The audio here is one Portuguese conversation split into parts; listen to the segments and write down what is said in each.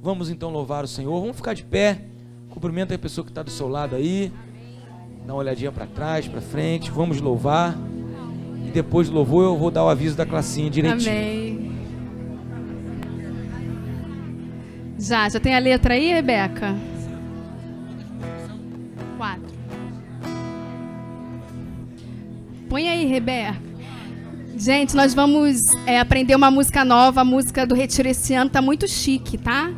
Vamos então louvar o Senhor. Vamos ficar de pé. Cumprimenta a pessoa que está do seu lado aí. Dá uma olhadinha para trás, para frente. Vamos louvar. E depois do louvor eu vou dar o aviso da classinha direitinho. Amém. Já tem a letra aí, Rebeca? 4. Põe aí, Rebeca. Gente, nós vamos aprender uma música nova. A música do Retiro esse ano tá muito chique, tá?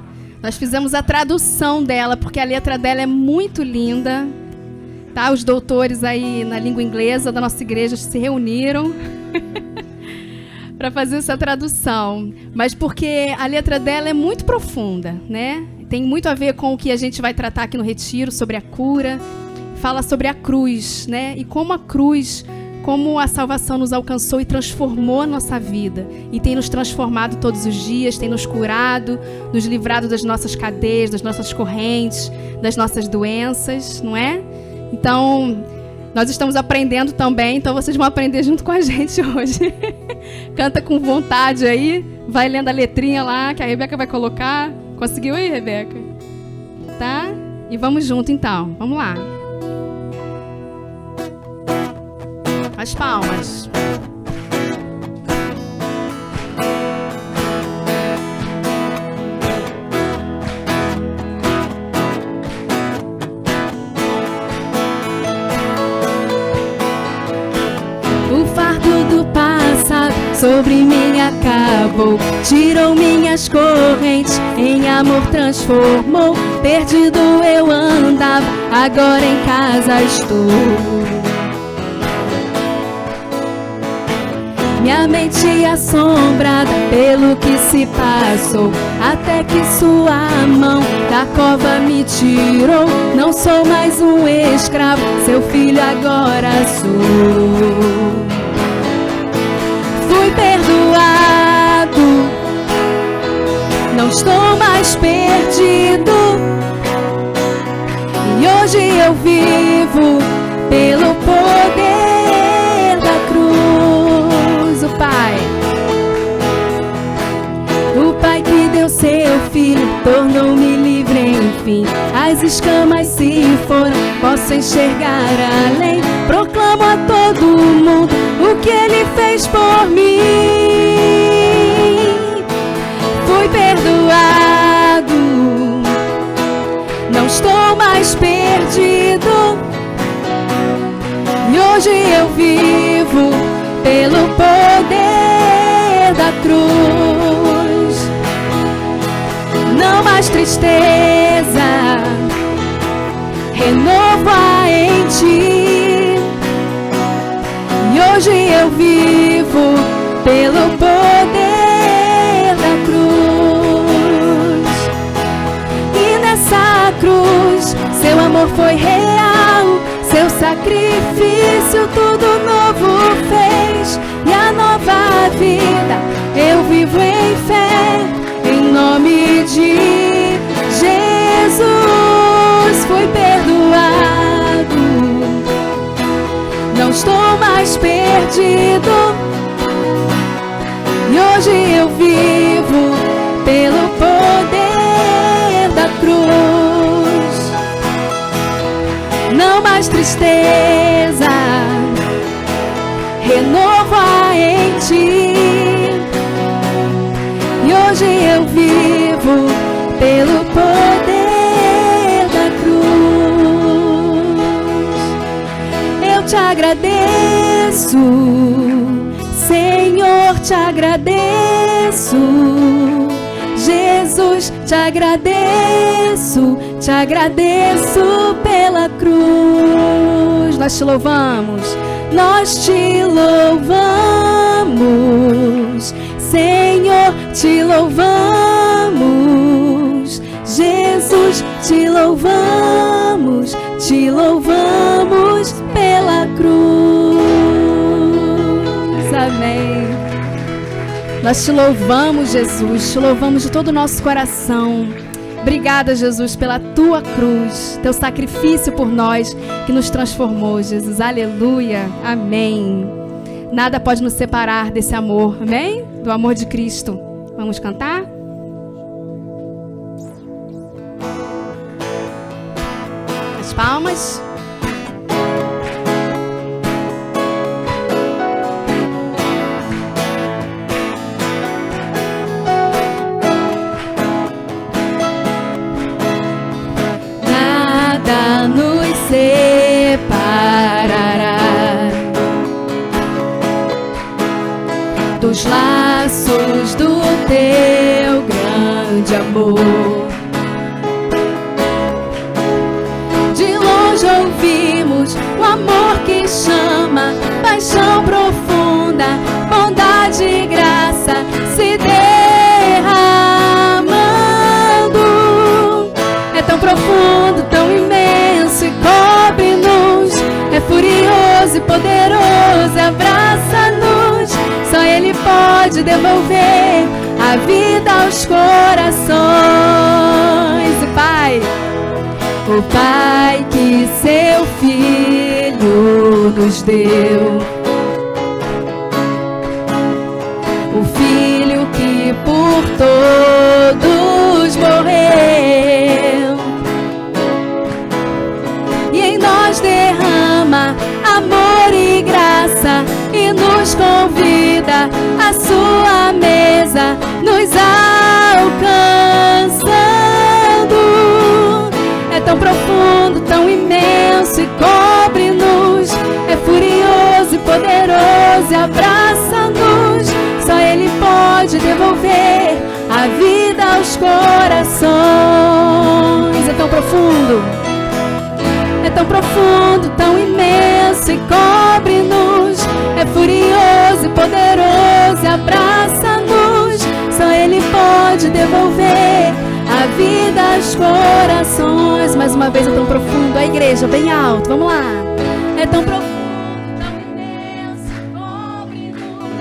Nós fizemos a tradução dela, porque a letra dela é muito linda. Tá? Os doutores aí na língua inglesa da nossa igreja se reuniram para fazer essa tradução. Mas porque a letra dela é muito profunda, né? Tem muito a ver com o que a gente vai tratar aqui no Retiro, sobre a cura. Fala sobre a cruz, né? E como a cruz, como a salvação nos alcançou e transformou a nossa vida. E tem nos transformado todos os dias, tem nos curado, nos livrado das nossas cadeias, das nossas correntes, das nossas doenças, não é? Então, nós estamos aprendendo também, então vocês vão aprender junto com a gente hoje. Canta com vontade aí, vai lendo a letrinha lá que a Rebeca vai colocar. Conseguiu aí, Rebeca? Tá? E vamos junto então, vamos lá. As palmas. O fardo do passado sobre mim acabou, tirou minhas correntes, em amor transformou. Perdido eu andava, agora em casa estou. Minha mente assombrada pelo que se passou, até que sua mão da cova me tirou. Não sou mais um escravo, seu filho agora sou. Fui perdoado, não estou mais perdido. E hoje eu vivo pelo poder da cruz. O Pai que deu seu Filho tornou-me livre enfim. As escamas se foram, posso enxergar além. Proclamo a todo mundo o que Ele fez por mim. Fui perdoado, não estou mais perdido. E hoje eu vivo pelo poder da cruz. Não mais tristeza, renovo há em ti. E hoje eu vivo pelo poder da cruz. E nessa cruz seu amor foi real, seu sacrifício tudo novo fez. E a nova vida eu vivo em fé, em nome de Jesus. Fui perdoado, não estou não mais perdido. E hoje eu vivo pelo poder da cruz. Não mais tristeza, renovo há em ti. E hoje eu vivo pelo poder da cruz. Eu te agradeço, Senhor, te agradeço. Jesus, te agradeço pela cruz. Nós te louvamos, nós te louvamos. Senhor, te louvamos. Jesus, te louvamos pela cruz. Amém. Nós te louvamos, Jesus, te louvamos de todo o nosso coração. Obrigada, Jesus, pela tua cruz, teu sacrifício por nós que nos transformou, Jesus. Aleluia, amém. Nada pode nos separar desse amor, amém? Do amor de Cristo. Vamos cantar? As palmas. Nada nos separará dos laços do teu grande amor. De longe ouvimos o amor que chama, paixão profunda, bondade e graça se derramando. É tão profundo, tão imenso e cobre-nos. É furioso e poderoso, abraça-nos. Só Ele pode devolver a vida aos corações. O Pai que seu Filho nos deu, o Filho que por todos morreu, e em nós derrama amor e graça, e nos convida à sua mesa, nos alcançando. É tão profundo, tão imenso e cobre-nos. É furioso e poderoso e abraça-nos. Só Ele pode devolver a vida aos corações. É tão profundo, é tão profundo, tão imenso e cobre-nos. É furioso e poderoso e abraça-nos. Só Ele pode devolver a vida aos corações. Mais uma vez, é tão profundo. A igreja, bem alto, vamos lá. É tão profundo, tão imenso e cobre-nos.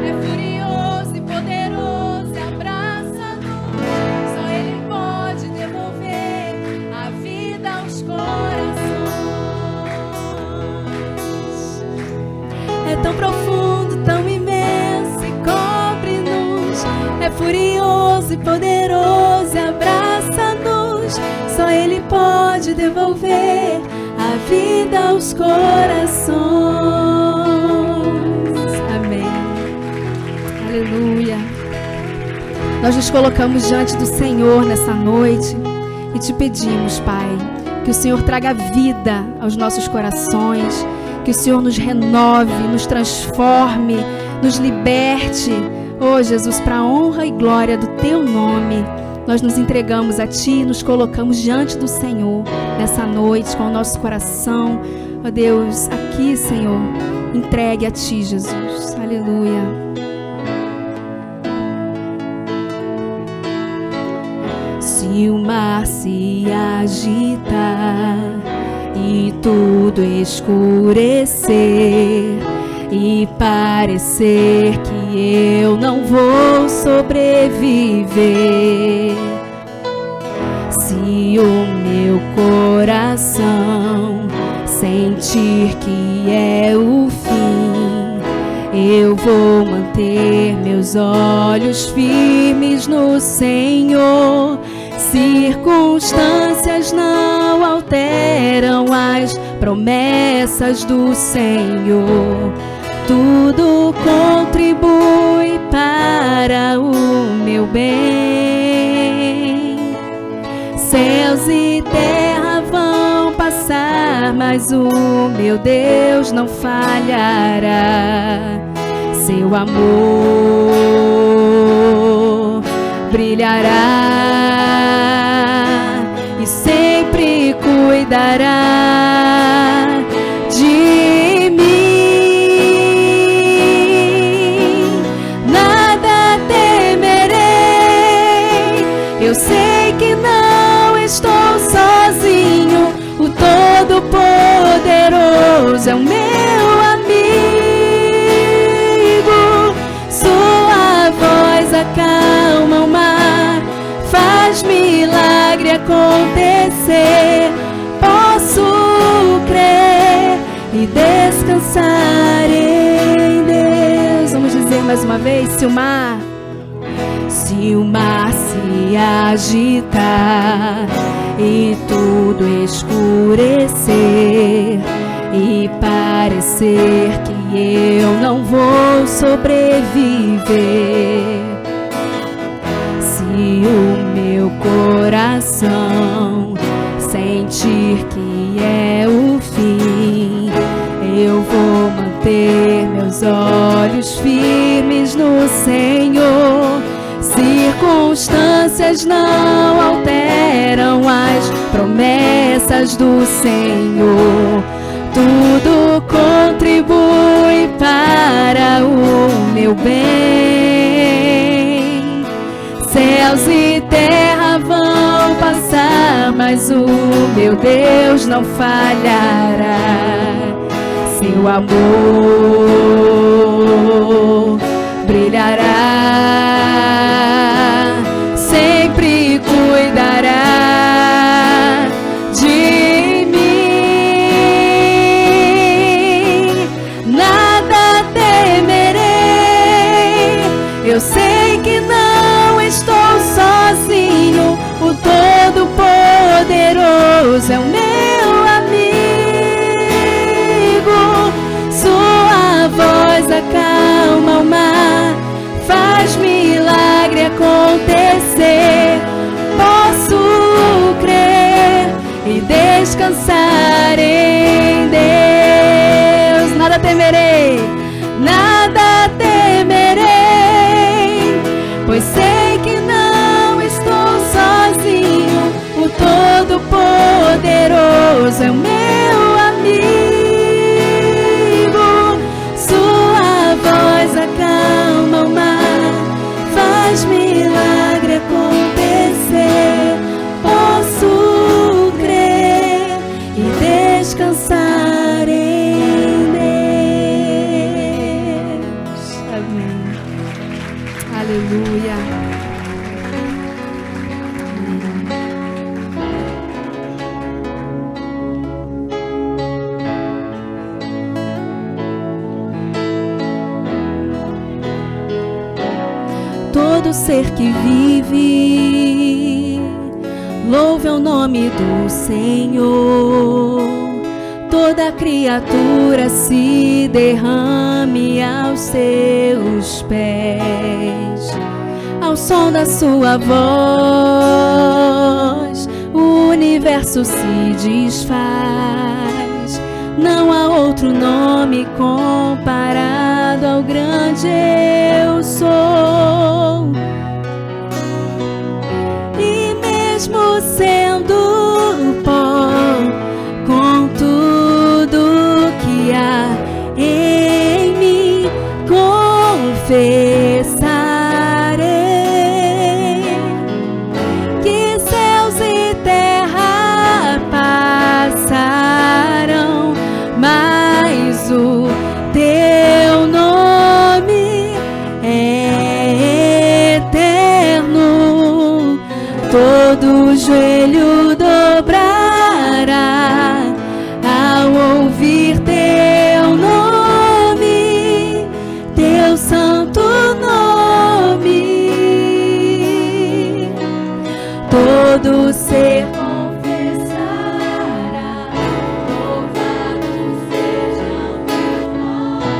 É furioso e poderoso e abraça-nos. Só Ele pode devolver a vida aos corações. É tão profundo, tão imenso e cobre-nos. É furioso e poderoso e abraça-nos. Só Ele pode devolver a vida aos corações. Amém. Aleluia. Nós nos colocamos diante do Senhor nessa noite e te pedimos, Pai, que o Senhor traga vida aos nossos corações, que o Senhor nos renove, nos transforme, nos liberte. Oh, Jesus, para a honra e glória do Teu nome, nós nos entregamos a Ti e nos colocamos diante do Senhor nessa noite com o nosso coração. Oh, Deus, aqui, Senhor, entregue a Ti, Jesus. Aleluia. Se o mar se agitar e tudo escurecer e parecer que eu não vou sobreviver, se o meu coração sentir que é o fim, Eu vou manter meus olhos firmes no Senhor. Circunstâncias não alteram as promessas do Senhor. Tudo contribui para o meu bem. Céus e terra vão passar, mas o meu Deus não falhará. Seu amor brilhará e sempre cuidará de mim. Nada temerei, eu sei que não estou sozinho. O Todo-Poderoso é o meu amigo. Sua voz acalma o mar, faz milagre acontecer. Posso crer e descansar em Deus. Vamos dizer mais uma vez: se o mar se agitar e tudo escurecer e parecer que eu não vou sobreviver, se o meu coração sentir que é o fim, eu vou manter meus olhos firmes no Senhor. Circunstâncias não alteram as promessas do Senhor. Tudo contribui para o meu bem. Céus e terra vão passar, mas o meu Deus não falhará. Seu amor brilhará, sempre cuidará de mim. Nada temerei, eu sei que não estou sozinho. O Todo-Poderoso é o meu amigo. Sua voz acalma o mar, faz milagre acontecer. Posso crer e descansar em Deus. Nada temerei, nada temerei, pois sei que não estou sozinho. O Todo-Poderoso é o meu amigo. Sua voz acalma o mar, faz milagre acontecer. Posso crer e descansar em Deus. Amém. Aleluia. Todo ser que vive, louve o nome do Senhor. Toda criatura se derrame aos seus pés. Ao som da sua voz, o universo se desfaz. Não há outro nome comparado ao grande eu sou. E mesmo sendo pó, com tudo que há em mim, confessarei que céus e terra passarão, mas o teu nome é eterno. todo ser confessará, louvado seja o teu nome,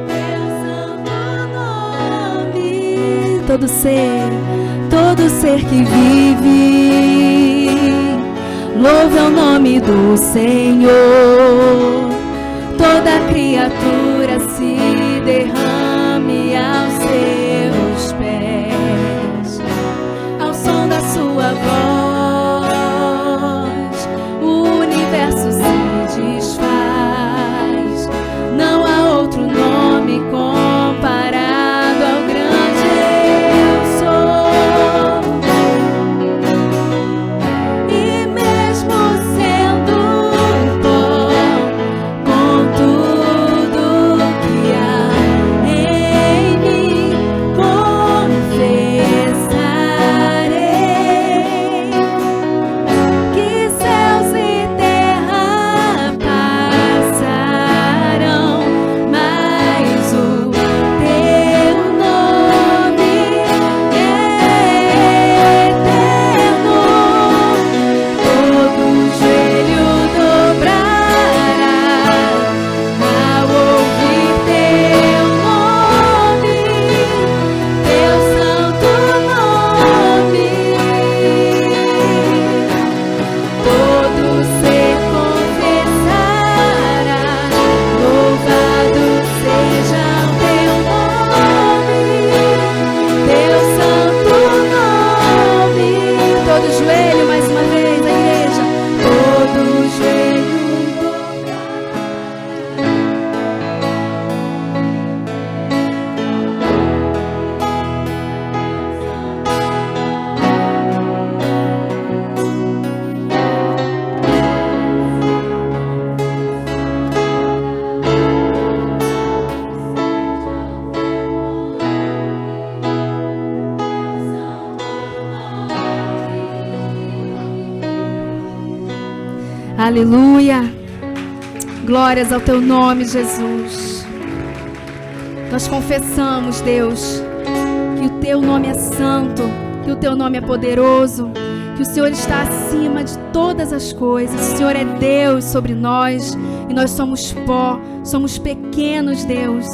teu santo nome. Todo ser que vive, louve o nome do Senhor. Toda criatura se derrame aos seus pés, ao som da sua voz, o universo se desfaz. Não há outro nome comparado ao grande eu sou. E mesmo sendo pó, com tudo que há em mim, confessarei que céus e terra passarão, mas o teu nome é eterno. Todo joelho dobrará ao ouvir teu nome, teu santo nome. Todo ser confessará, louvado seja o teu nome, teu santo nome. Todo joelho, mais uma vez, a igreja. Todo joelho Aleluia. Glórias ao teu nome, Jesus. Nós confessamos, Deus, que o teu nome é santo, que o teu nome é poderoso, que o Senhor está acima de todas as coisas. O Senhor é Deus sobre nós e nós somos pó, somos pequenos, Deus.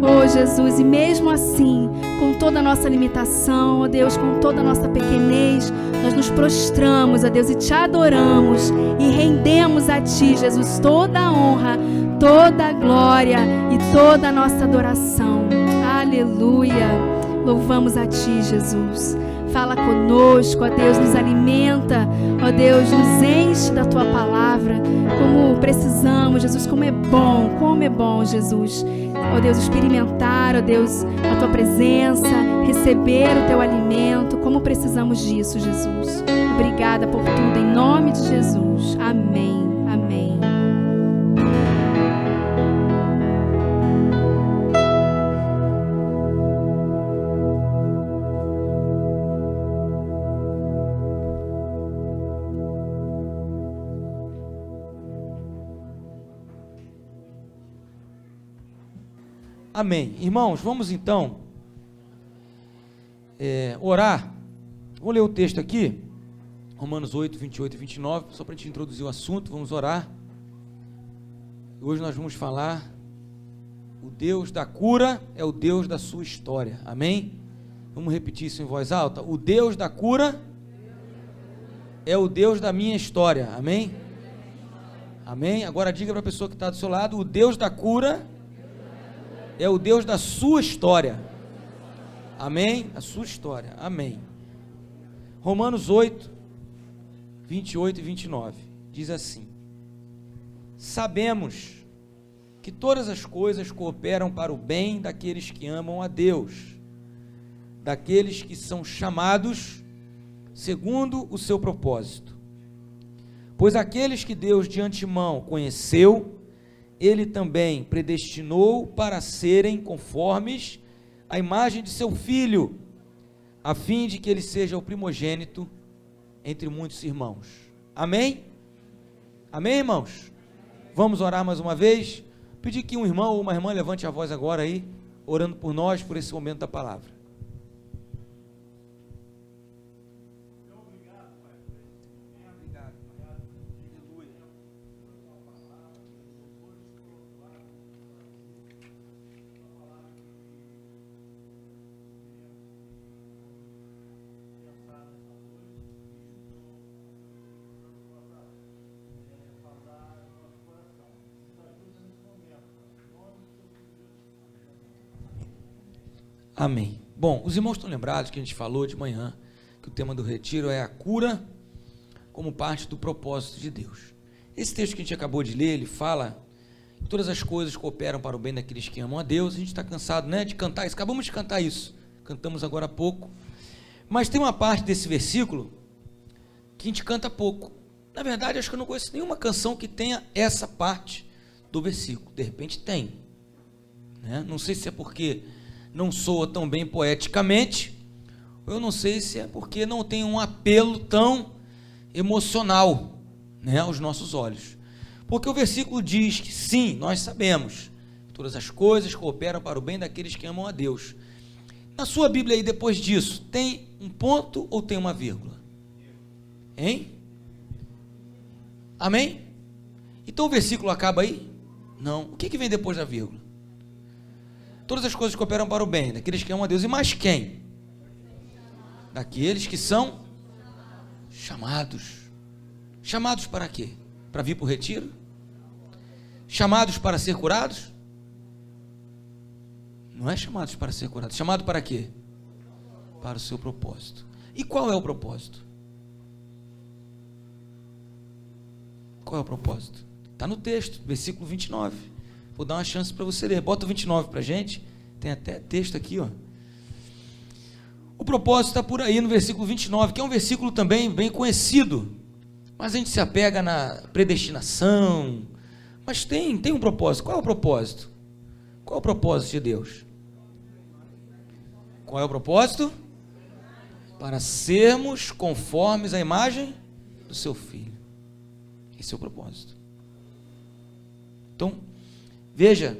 Oh, Jesus, e mesmo assim, com toda a nossa limitação, ó Deus, com toda a nossa pequenez, nós nos prostramos, ó Deus, e te adoramos e rendemos a Ti, Jesus, toda a honra, toda a glória e toda a nossa adoração. Aleluia! Louvamos a Ti, Jesus. Fala conosco, ó Deus, nos alimenta, ó Deus, nos enche da Tua palavra, como precisamos, Jesus, como é bom, Jesus, ó Deus, experimentar, ó Deus, a Tua presença, receber o Teu alimento, como precisamos disso, Jesus. Obrigada por tudo, em nome de Jesus. Amém, amém. Amém. Irmãos, vamos então orar. Vou ler o texto aqui, Romanos 8, 28 e 29, só para a gente introduzir o assunto. Vamos orar. Hoje nós vamos falar, o Deus da cura é o Deus da sua história. Amém? Vamos repetir isso em voz alta. O Deus da cura é o Deus da minha história. Amém? Amém? Agora diga para a pessoa que está do seu lado, o Deus da cura é o Deus da sua história. Amém? A sua história. Amém. Romanos 8, 28 e 29. Diz assim: sabemos que todas as coisas cooperam para o bem daqueles que amam a Deus, daqueles que são chamados segundo o seu propósito. Pois aqueles que Deus de antemão conheceu, Ele também predestinou para serem conformes à imagem de seu Filho, a fim de que ele seja o primogênito entre muitos irmãos. Amém? Amém, irmãos? Vamos orar mais uma vez? Pedir que um irmão ou uma irmã levante a voz agora aí, orando por nós, por esse momento da palavra. Amém. Bom, os irmãos estão lembrados que a gente falou de manhã que o tema do retiro é a cura como parte do propósito de Deus. Esse texto que a gente acabou de ler, ele fala que todas as coisas cooperam para o bem daqueles que amam a Deus. A gente está cansado, né, de cantar isso. Acabamos de cantar isso. Cantamos agora há pouco. Mas tem uma parte desse versículo que a gente canta pouco. Na verdade, acho que eu não conheço nenhuma canção que tenha essa parte do versículo. De repente tem, né? Não sei se é porque não soa tão bem poeticamente, ou eu não sei se é porque não tem um apelo tão emocional, né, aos nossos olhos. Porque o versículo diz que sim, nós sabemos que todas as coisas cooperam para o bem daqueles que amam a Deus. Na sua Bíblia aí, depois disso, tem um ponto ou tem uma vírgula? Hein? Amém? Então o versículo acaba aí? Não. O que vem depois da vírgula? Todas as coisas cooperam para o bem daqueles que amam a Deus. E mais quem? Daqueles que são chamados. Chamados para quê? Para vir para o retiro? Chamados para ser curados? Não é chamados para ser curados. Chamado para quê? Para o seu propósito. E qual é o propósito? Qual é o propósito? Está no texto, versículo 29. Vou dar uma chance para você ler. Bota o 29 para a gente. Tem até texto aqui, ó. O propósito está por aí no versículo 29, que é um versículo também bem conhecido. Mas a gente se apega na predestinação. Mas tem um propósito. Qual é o propósito? Qual é o propósito de Deus? Qual é o propósito? Para sermos conformes à imagem do seu Filho. Esse é o propósito. Então, veja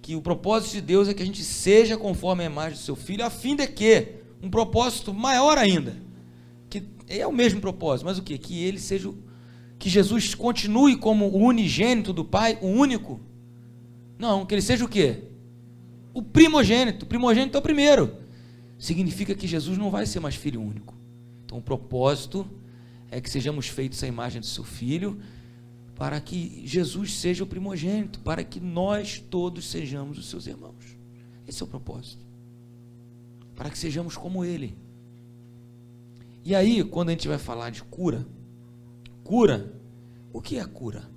que o propósito de Deus é que a gente seja conforme a imagem do seu Filho, a fim de que, um propósito maior ainda, que é o mesmo propósito, mas o quê? Que ele seja, que Jesus continue como o unigênito do Pai, o único. Não, que ele seja o quê? O primogênito. O primogênito é o primeiro. Significa que Jesus não vai ser mais filho único. Então o propósito é que sejamos feitos à imagem do seu Filho, para que Jesus seja o primogênito, para que nós todos sejamos os seus irmãos. Esse é o propósito. Para que sejamos como Ele. E aí, quando a gente vai falar de cura, o que é cura?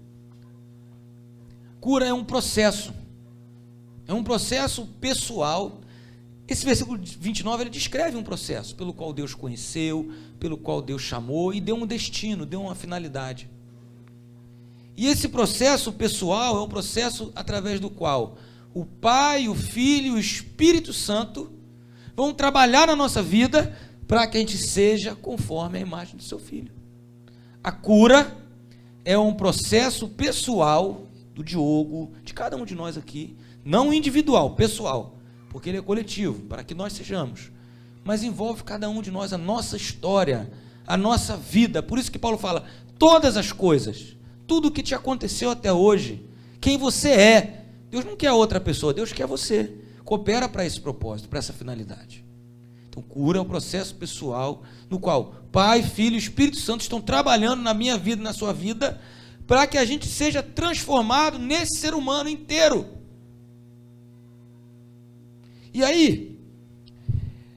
Cura é um processo pessoal. Esse versículo 29, ele descreve um processo pelo qual Deus conheceu, pelo qual Deus chamou e deu um destino, deu uma finalidade. E esse processo pessoal é um processo através do qual o Pai, o Filho e o Espírito Santo vão trabalhar na nossa vida para que a gente seja conforme a imagem do seu Filho. A cura é um processo pessoal do Diogo, de cada um de nós aqui, não individual, pessoal, porque ele é coletivo, para que nós sejamos, mas envolve cada um de nós, a nossa história, a nossa vida. Por isso que Paulo fala, todas as coisas, tudo o que te aconteceu até hoje, quem você é, Deus não quer outra pessoa, Deus quer você, coopera para esse propósito, para essa finalidade. Então cura é o processo pessoal, no qual Pai, Filho e Espírito Santo estão trabalhando na minha vida, na sua vida, para que a gente seja transformado nesse ser humano inteiro. E aí,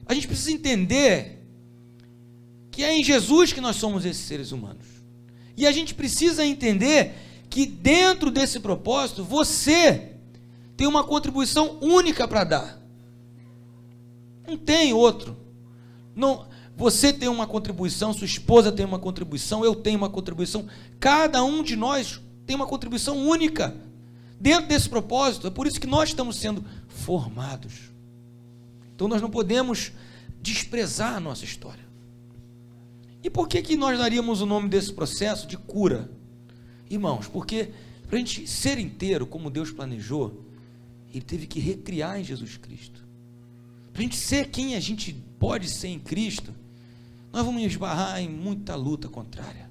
a gente precisa entender que é em Jesus que nós somos esses seres humanos. E a gente precisa entender que dentro desse propósito, você tem uma contribuição única para dar. Não tem outro. Não, você tem uma contribuição, sua esposa tem uma contribuição, eu tenho uma contribuição. Cada um de nós tem uma contribuição única dentro desse propósito. É por isso que nós estamos sendo formados. Então nós não podemos desprezar a nossa história. E por que nós daríamos o nome desse processo de cura? Irmãos, porque para a gente ser inteiro como Deus planejou, Ele teve que recriar em Jesus Cristo. Para a gente ser quem a gente pode ser em Cristo, nós vamos esbarrar em muita luta contrária.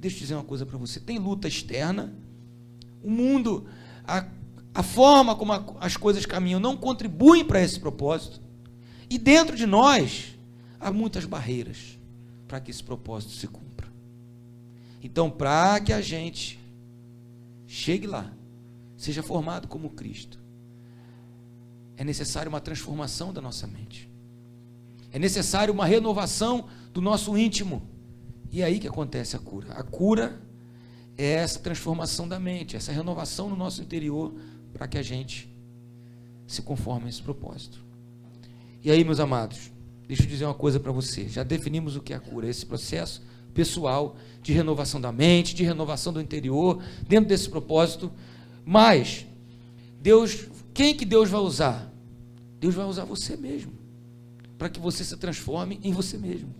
Deixa eu dizer uma coisa para você, tem luta externa, o mundo, a forma como as coisas caminham não contribuem para esse propósito, e dentro de nós há muitas barreiras para que esse propósito se cumpra. Então, para que a gente chegue lá, seja formado como Cristo, é necessário uma transformação da nossa mente. É necessário uma renovação do nosso íntimo. E é aí que acontece a cura. A cura é essa transformação da mente, essa renovação no nosso interior, para que a gente se conforme a esse propósito. E aí, meus amados, deixa eu dizer uma coisa para você. Já definimos o que é a cura, esse processo pessoal de renovação da mente, de renovação do interior, dentro desse propósito. Mas quem que Deus vai usar? Deus vai usar você mesmo, para que você se transforme em você mesmo.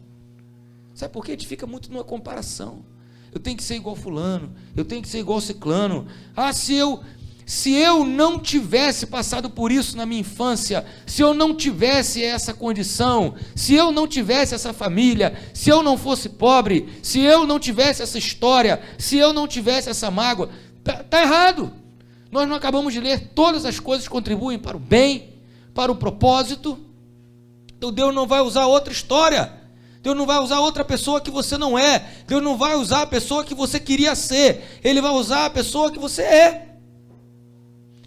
Sabe por quê? A gente fica muito numa comparação. Eu tenho que ser igual fulano, eu tenho que ser igual ciclano. Se eu não tivesse passado por isso na minha infância, se eu não tivesse essa condição, se eu não tivesse essa família, se eu não fosse pobre, se eu não tivesse essa história, se eu não tivesse essa mágoa, está errado. Nós não acabamos de ler, todas as coisas contribuem para o bem, para o propósito. Então Deus não vai usar outra história, Deus não vai usar outra pessoa que você não é, Deus não vai usar a pessoa que você queria ser, Ele vai usar a pessoa que você é.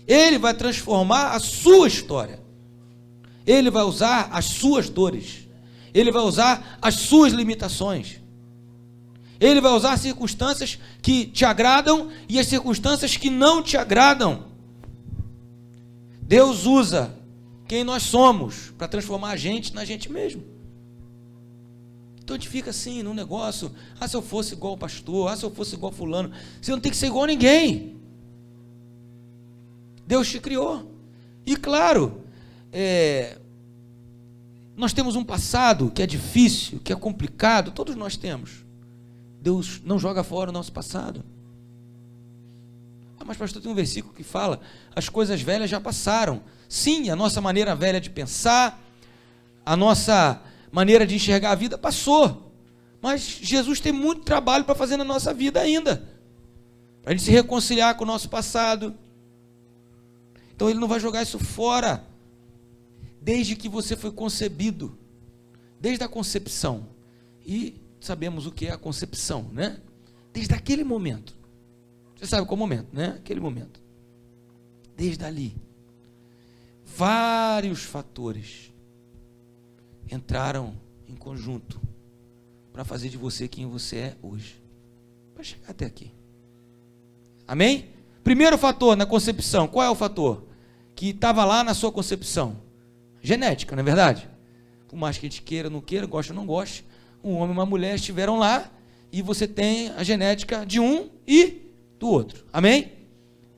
Ele vai transformar a sua história, Ele vai usar as suas dores, Ele vai usar as suas limitações, Ele vai usar as circunstâncias que te agradam e as circunstâncias que não te agradam. Deus usa quem nós somos para transformar a gente na gente mesmo. Então a gente fica assim num negócio, se eu fosse igual o pastor, se eu fosse igual fulano. Você não tem que ser igual a ninguém. Deus te criou. E claro, nós temos um passado que é difícil, que é complicado, todos nós temos. Deus não joga fora o nosso passado. Mas pastor, tem um versículo que fala, as coisas velhas já passaram. Sim, a nossa maneira velha de pensar, a nossa maneira de enxergar a vida passou. Mas Jesus tem muito trabalho para fazer na nossa vida ainda, para a gente se reconciliar com o nosso passado. Então Ele não vai jogar isso fora, desde que você foi concebido, desde a concepção. E sabemos o que é a concepção, né? Desde aquele momento. Você sabe qual momento, né? Aquele momento. Desde ali, vários fatores entraram em conjunto para fazer de você quem você é hoje, para chegar até aqui. Amém? Primeiro fator na concepção, qual é o fator que estava lá na sua concepção? Genética, não é verdade? Por mais que a gente queira, não queira, goste ou não goste, um homem e uma mulher estiveram lá e você tem a genética de um e do outro. Amém?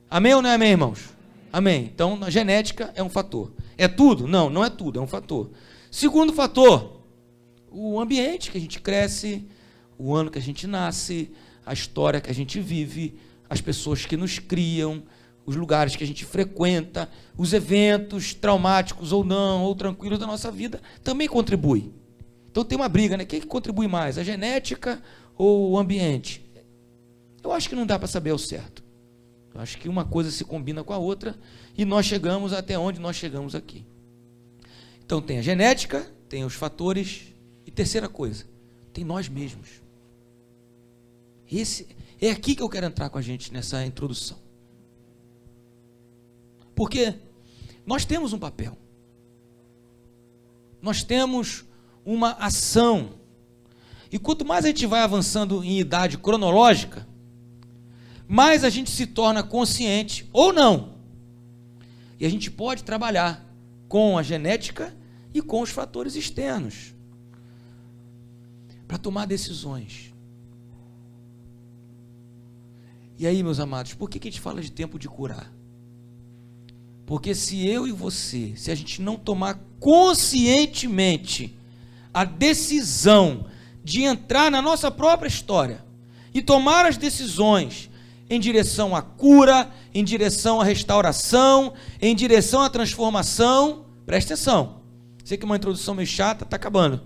Amém ou não é amém, irmãos? Amém. Então a genética é um fator. É tudo? Não, não é tudo, é um fator. Segundo fator, o ambiente que a gente cresce, o ano que a gente nasce, a história que a gente vive, as pessoas que nos criam, os lugares que a gente frequenta, os eventos traumáticos ou não, ou tranquilos da nossa vida, também contribui. Então tem uma briga, né? Quem que contribui mais, a genética ou o ambiente? Eu acho que não dá para saber ao certo. Eu acho que uma coisa se combina com a outra e nós chegamos até onde nós chegamos aqui. Então tem a genética, tem os fatores e terceira coisa, tem nós mesmos. É aqui que eu quero entrar com a gente nessa introdução. Porque nós temos um papel. Nós temos uma ação. E quanto mais a gente vai avançando em idade cronológica, mais a gente se torna consciente ou não. E a gente pode trabalhar com a genética e com os fatores externos para tomar decisões. E aí, meus amados, por que a gente fala de tempo de curar? Porque se eu e você, se a gente não tomar conscientemente a decisão de entrar na nossa própria história e tomar as decisões em direção à cura, em direção à restauração, em direção à transformação, presta atenção, sei que é uma introdução meio chata, está acabando.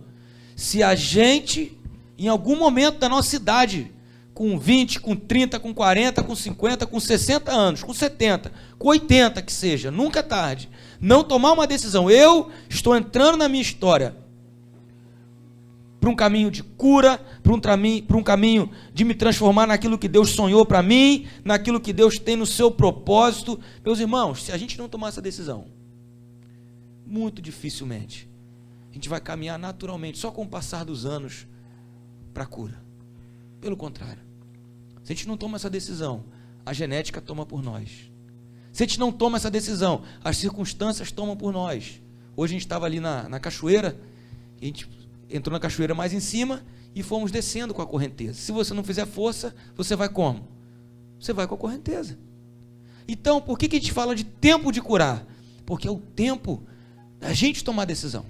Se a gente, em algum momento da nossa idade, com 20, com 30, com 40, com 50, com 60 anos, com 70, com 80 que seja, nunca é tarde, não tomar uma decisão, eu estou entrando na minha história, para um caminho de cura, para um caminho de me transformar naquilo que Deus sonhou para mim, naquilo que Deus tem no seu propósito. Meus irmãos, se a gente não tomar essa decisão, muito dificilmente, a gente vai caminhar naturalmente, só com o passar dos anos, para a cura. Pelo contrário, se a gente não toma essa decisão, a genética toma por nós. Se a gente não toma essa decisão, as circunstâncias tomam por nós. Hoje a gente estava ali na cachoeira, a gente entrou na cachoeira mais em cima e fomos descendo com a correnteza. Se você não fizer força, você vai como? Você vai com a correnteza. Então, por que a gente fala de tempo de curar? Porque é o tempo da gente tomar a decisão,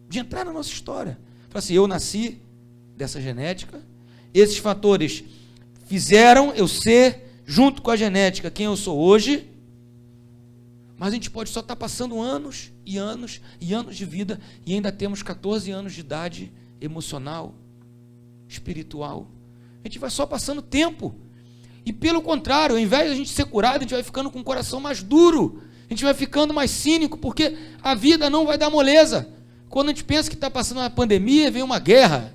de entrar na nossa história. Fala assim, eu nasci dessa genética, esses fatores fizeram eu ser, junto com a genética, quem eu sou hoje, mas a gente pode só estar passando anos e anos e anos de vida e ainda temos 14 anos de idade emocional, espiritual. A gente vai só passando tempo. E pelo contrário, ao invés de a gente ser curado, a gente vai ficando com o coração mais duro, a gente vai ficando mais cínico, porque a vida não vai dar moleza. Quando a gente pensa que está passando uma pandemia, vem uma guerra.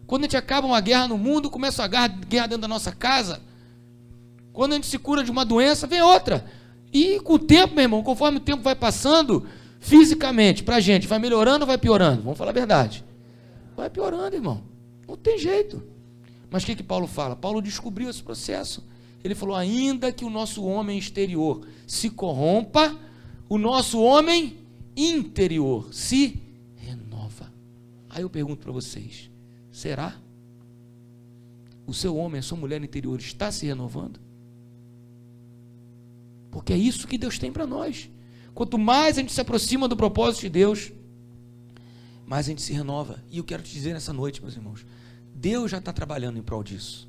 Quando a gente acaba uma guerra no mundo, começa a guerra dentro da nossa casa. Quando a gente se cura de uma doença, vem outra. E com o tempo, meu irmão, conforme o tempo vai passando, fisicamente, para a gente, vai melhorando ou vai piorando? Vamos falar a verdade. Vai piorando, irmão. Não tem jeito. Mas o que Paulo fala? Paulo descobriu esse processo. Ele falou, ainda que o nosso homem exterior se corrompa, o nosso homem interior se renova. Aí eu pergunto para vocês, será? O seu homem, a sua mulher interior está se renovando? Porque é isso que Deus tem para nós. Quanto mais a gente se aproxima do propósito de Deus, mais a gente se renova. E eu quero te dizer nessa noite, meus irmãos, Deus já está trabalhando em prol disso.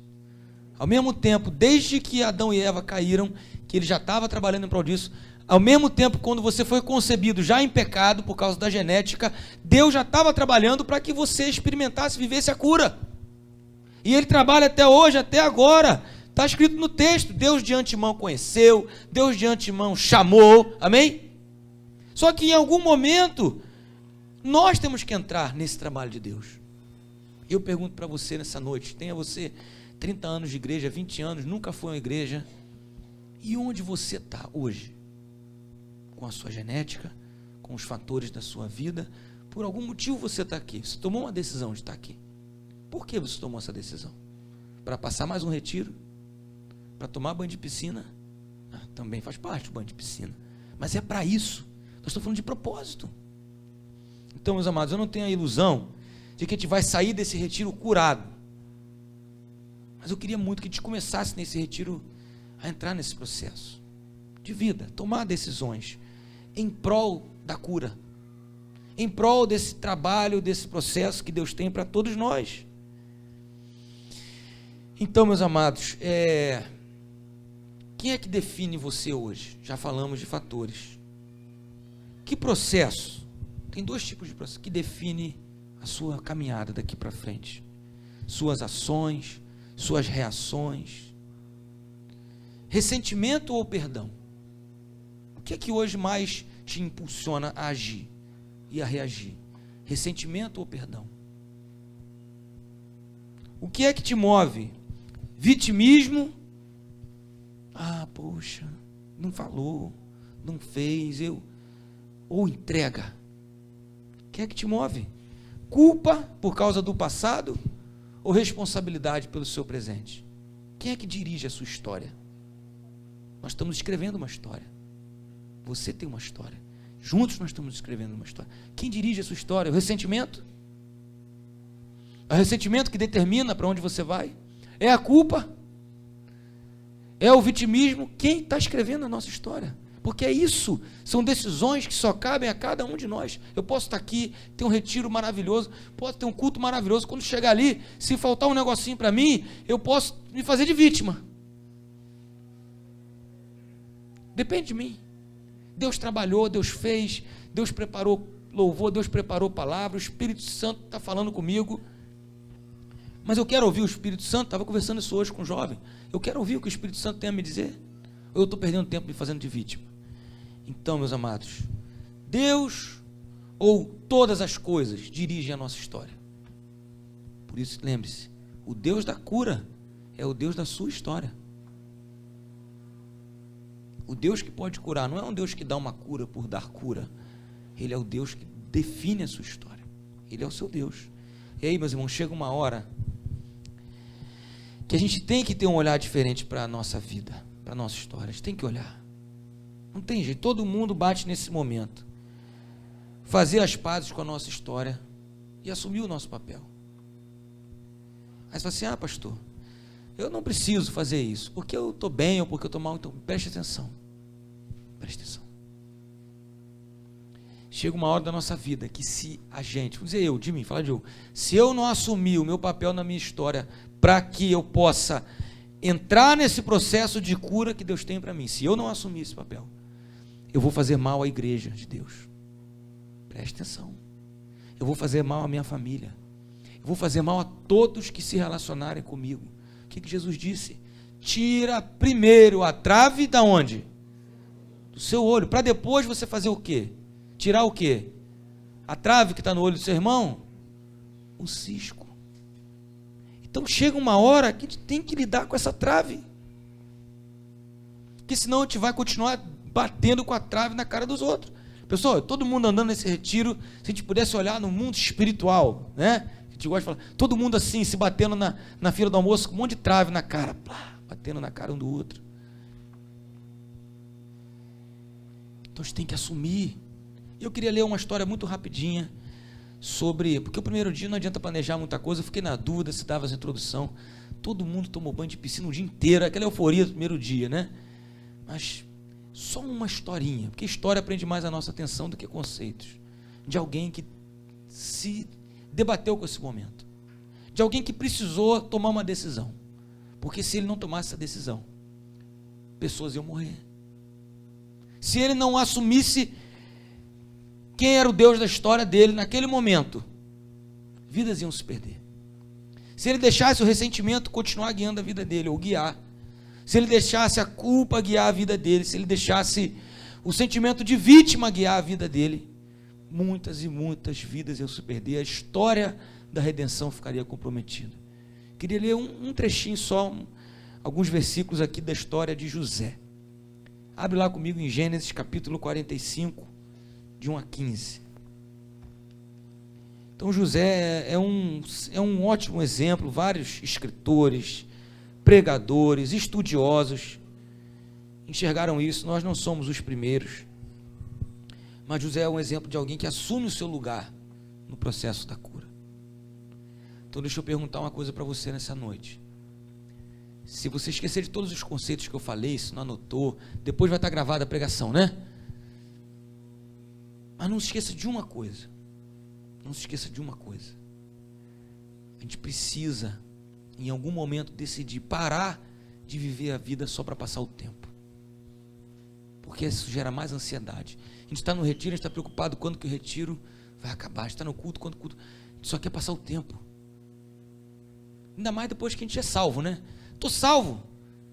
Ao mesmo tempo, desde que Adão e Eva caíram, que ele já estava trabalhando em prol disso, ao mesmo tempo, quando você foi concebido já em pecado, por causa da genética, Deus já estava trabalhando para que você experimentasse, vivesse a cura. E Ele trabalha até hoje, até agora. Está escrito no texto, Deus de antemão conheceu, Deus de antemão chamou, amém? Só que em algum momento, nós temos que entrar nesse trabalho de Deus. Eu pergunto para você nessa noite, tenha você 30 anos de igreja, 20 anos, nunca foi uma igreja, e onde você está hoje? Com a sua genética, com os fatores da sua vida, por algum motivo você está aqui, você tomou uma decisão de estar aqui. Por que você tomou essa decisão? Para passar mais um retiro? Para tomar banho de piscina? Também faz parte do banho de piscina, mas é para isso. Nós estamos falando de propósito. Então, meus amados, eu não tenho a ilusão de que a gente vai sair desse retiro curado, mas eu queria muito que a gente começasse nesse retiro a entrar nesse processo de vida, tomar decisões em prol da cura, em prol desse trabalho, desse processo que Deus tem para todos nós. Então, meus amados, quem é que define você hoje? Já falamos de fatores. Que processo? Tem dois tipos de processo que define a sua caminhada daqui para frente. Suas ações, suas reações. Ressentimento ou perdão? O que é que hoje mais te impulsiona a agir e a reagir? Ressentimento ou perdão? O que é que te move? Vitimismo? Poxa, não falou, não fez, ou entrega? O que é que te move? Culpa por causa do passado ou responsabilidade pelo seu presente? Quem é que dirige a sua história? Nós estamos escrevendo uma história. Você tem uma história. Juntos nós estamos escrevendo uma história. Quem dirige a sua história? O ressentimento? É o ressentimento que determina para onde você vai? É a culpa? É o vitimismo? Quem está escrevendo a nossa história? Porque é isso, são decisões que só cabem a cada um de nós. Eu posso estar aqui, ter um retiro maravilhoso, posso ter um culto maravilhoso, quando chegar ali, se faltar um negocinho para mim, eu posso me fazer de vítima. Depende de mim. Deus trabalhou, Deus fez, Deus preparou louvor, Deus preparou palavra, o Espírito Santo está falando comigo. Mas eu quero ouvir o Espírito Santo. Estava conversando isso hoje com um jovem. Eu quero ouvir o que o Espírito Santo tem a me dizer. Ou eu estou perdendo tempo me fazendo de vítima? Então, meus amados, Deus ou todas as coisas dirigem a nossa história. Por isso, lembre-se, o Deus da cura é o Deus da sua história. O Deus que pode curar não é um Deus que dá uma cura por dar cura. Ele é o Deus que define a sua história. Ele é o seu Deus. E aí, meus irmãos, chega uma hora que a gente tem que ter um olhar diferente para a nossa vida, para a nossa história. A gente tem que olhar. Não tem jeito, todo mundo bate nesse momento. Fazer as pazes com a nossa história e assumir o nosso papel. Aí você fala assim, pastor, eu não preciso fazer isso, porque eu estou bem ou porque eu estou mal. Então preste atenção. Preste atenção. Chega uma hora da nossa vida que se a gente, vamos dizer de mim, fala de eu, se eu não assumir o meu papel na minha história para que eu possa entrar nesse processo de cura que Deus tem para mim, se eu não assumir esse papel, eu vou fazer mal à igreja de Deus. Preste atenção. Eu vou fazer mal à minha família. Eu vou fazer mal a todos que se relacionarem comigo. O que Jesus disse? Tira primeiro a trave da onde? Do seu olho, para depois você fazer o quê? Tirar o quê? A trave que está no olho do seu irmão? O cisco. Então chega uma hora que a gente tem que lidar com essa trave. Porque senão a gente vai continuar batendo com a trave na cara dos outros. Pessoal, todo mundo andando nesse retiro, se a gente pudesse olhar no mundo espiritual, né? A gente gosta de falar, todo mundo assim, se batendo na fila do almoço, com um monte de trave na cara, batendo na cara um do outro. Então a gente tem que assumir. Eu queria ler uma história muito rapidinha sobre, porque o primeiro dia não adianta planejar muita coisa, eu fiquei na dúvida se dava essa introdução. Todo mundo tomou banho de piscina o dia inteiro, aquela euforia do primeiro dia, né? Mas só uma historinha, porque história prende mais a nossa atenção do que conceitos, de alguém que se debateu com esse momento, de alguém que precisou tomar uma decisão, porque se ele não tomasse essa decisão, pessoas iam morrer. Se ele não assumisse quem era o Deus da história dele naquele momento, vidas iam se perder. Se ele deixasse o ressentimento continuar guiando a vida dele, ou guiar, se ele deixasse a culpa guiar a vida dele, se ele deixasse o sentimento de vítima guiar a vida dele, muitas e muitas vidas iam se perder, a história da redenção ficaria comprometida. Queria ler um trechinho só, alguns versículos aqui da história de José. Abre lá comigo em Gênesis capítulo 45, de 1 a 15. Então José é um ótimo exemplo, vários escritores, pregadores, estudiosos enxergaram isso. Nós não somos os primeiros, mas José é um exemplo de alguém que assume o seu lugar no processo da cura. Então deixa eu perguntar uma coisa para você nessa noite. Se você esquecer de todos os conceitos que eu falei, se não anotou, depois vai estar gravada a pregação, né? Mas não se esqueça de uma coisa. Não se esqueça de uma coisa. A gente precisa, em algum momento, decidir parar de viver a vida só para passar o tempo. Porque isso gera mais ansiedade. A gente está no retiro, a gente está preocupado quando que o retiro vai acabar. A gente está no culto, quando o culto... A gente só quer passar o tempo. Ainda mais depois que a gente é salvo, né? Estou salvo.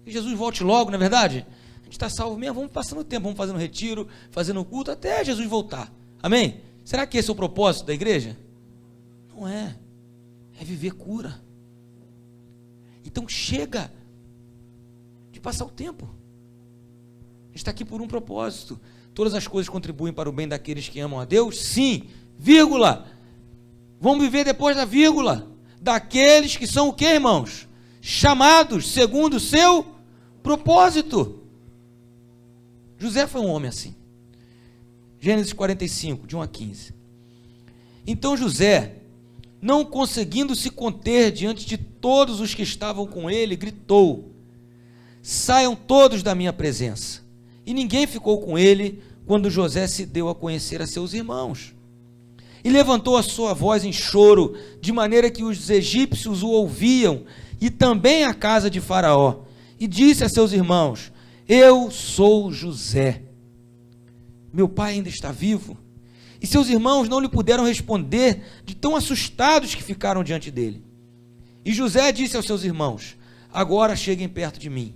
E Jesus volte logo, não é verdade? A gente está salvo mesmo, vamos passando o tempo, vamos fazendo retiro, fazendo culto, até Jesus voltar. Amém? Será que esse é o propósito da igreja? Não é. É viver cura. Então chega de passar o tempo. A gente está aqui por um propósito. Todas as coisas contribuem para o bem daqueles que amam a Deus? Sim, vírgula. Vamos viver depois da vírgula. Daqueles que são o quê, irmãos? Chamados segundo o seu propósito. José foi um homem assim. Gênesis 45, de 1 a 15. Então José, não conseguindo se conter diante de todos os que estavam com ele, gritou: saiam todos da minha presença. E ninguém ficou com ele quando José se deu a conhecer a seus irmãos. E levantou a sua voz em choro, de maneira que os egípcios o ouviam, e também a casa de Faraó. E disse a seus irmãos: eu sou José. Meu pai ainda está vivo? E seus irmãos não lhe puderam responder, de tão assustados que ficaram diante dele. E José disse aos seus irmãos: agora cheguem perto de mim.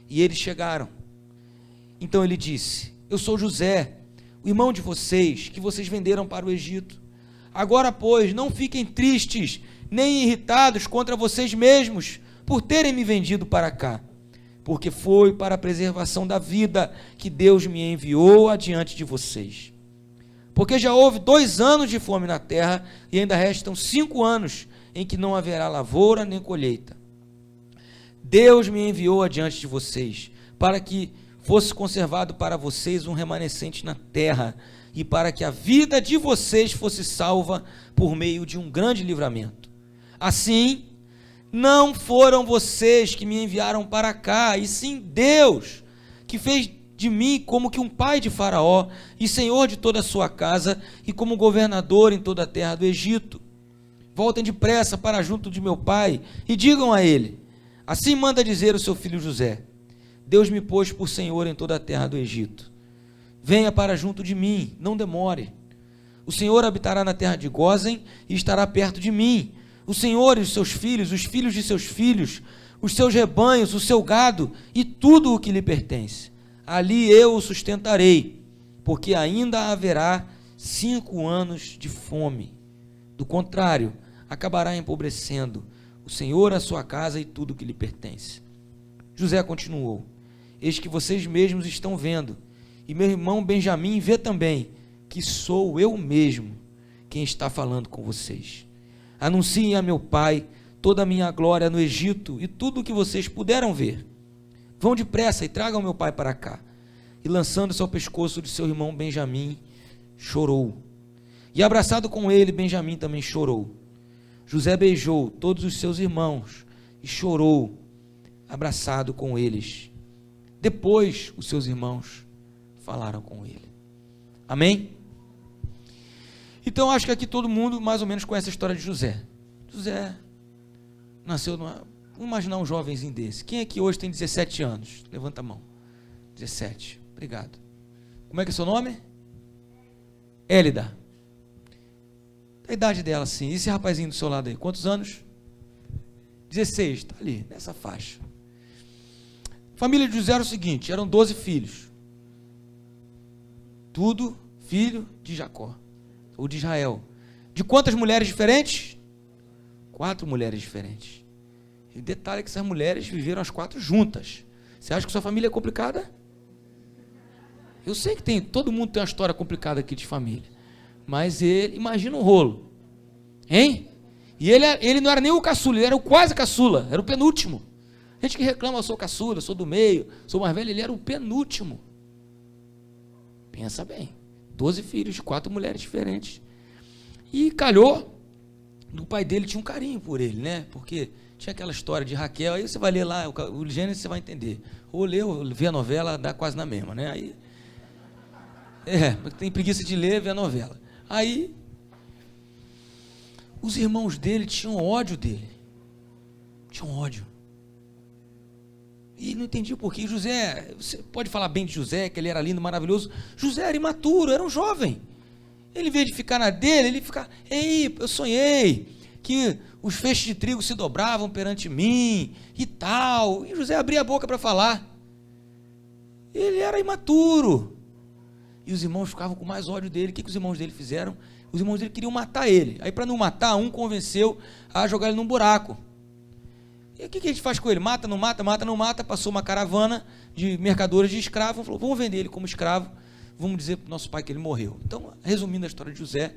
E eles chegaram. Então ele disse: eu sou José, o irmão de vocês, que vocês venderam para o Egito. Agora, pois, não fiquem tristes, nem irritados contra vocês mesmos, por terem me vendido para cá, porque foi para a preservação da vida que Deus me enviou adiante de vocês. porque já houve 2 anos de fome na terra, e ainda restam 5 anos em que não haverá lavoura nem colheita. Deus me enviou adiante de vocês, para que fosse conservado para vocês um remanescente na terra, e para que a vida de vocês fosse salva por meio de um grande livramento. Assim, não foram vocês que me enviaram para cá, e sim Deus, que fez de mim como que um pai de Faraó, e senhor de toda a sua casa, e como governador em toda a terra do Egito. Voltem depressa para junto de meu pai, e digam a ele: assim manda dizer o seu filho José: Deus me pôs por senhor em toda a terra do Egito. Venha para junto de mim, não demore. O Senhor habitará na terra de Gósen e estará perto de mim. O Senhor e os seus filhos, os filhos de seus filhos, os seus rebanhos, o seu gado e tudo o que lhe pertence. Ali eu o sustentarei, porque ainda haverá 5 anos de fome. Do contrário, acabará empobrecendo o Senhor, a sua casa e tudo o que lhe pertence. José continuou: eis que vocês mesmos estão vendo, e meu irmão Benjamim vê também, que sou eu mesmo quem está falando com vocês. Anunciem a meu pai toda a minha glória no Egito e tudo o que vocês puderam ver. Vão depressa e tragam meu pai para cá. E lançando-se ao pescoço de seu irmão Benjamim, chorou. E abraçado com ele, Benjamim também chorou. José beijou todos os seus irmãos e chorou, abraçado com eles. Depois, os seus irmãos falaram com ele. Amém? Então, acho que aqui todo mundo mais ou menos conhece a história de José. José nasceu numa... Vamos imaginar um jovenzinho desse. Quem aqui hoje tem 17 anos? Levanta a mão. 17. Obrigado. Como é que é seu nome? Élida. A idade dela, sim. E esse rapazinho do seu lado aí? Quantos anos? 16. Está ali, nessa faixa. A família de José era o seguinte: eram 12 filhos. Tudo filho de Jacó, ou de Israel. De quantas mulheres diferentes? 4 mulheres diferentes. E o detalhe é que essas mulheres viveram as 4 juntas. Você acha que sua família é complicada? Eu sei que tem, todo mundo tem uma história complicada aqui de família. Mas ele, imagina um rolo. Hein? E ele não era nem o caçula, ele era o quase caçula, era o penúltimo. Gente que reclama: eu sou caçula, eu sou do meio, sou mais velho. Ele era o penúltimo. Pensa bem, 12 filhos de 4 mulheres diferentes. E calhou, o pai dele tinha um carinho por ele, né? Porque tinha aquela história de Raquel. Aí você vai ler lá o Gênesis, você vai entender. Ou ler ou ver a novela, dá quase na mesma, né? Aí, tem preguiça de ler, ver a novela. Aí, os irmãos dele tinham ódio dele. Tinham ódio. E não entendi por quê. José, você pode falar bem de José, que ele era lindo, maravilhoso. José era imaturo, era um jovem. Ele, em vez de ficar na dele, ele fica: ei, eu sonhei que os feixes de trigo se dobravam perante mim e tal. E José abria a boca para falar. Ele era imaturo. E os irmãos ficavam com mais ódio dele. O que os irmãos dele fizeram? Os irmãos dele queriam matar ele. Aí, para não matar, um convenceu a jogar ele num buraco. E o que a gente faz com ele? Mata, não mata, mata, não mata. Passou uma caravana de mercadores de escravos. Falou: vamos vender ele como escravo. Vamos dizer para o nosso pai que ele morreu. Então, resumindo a história de José,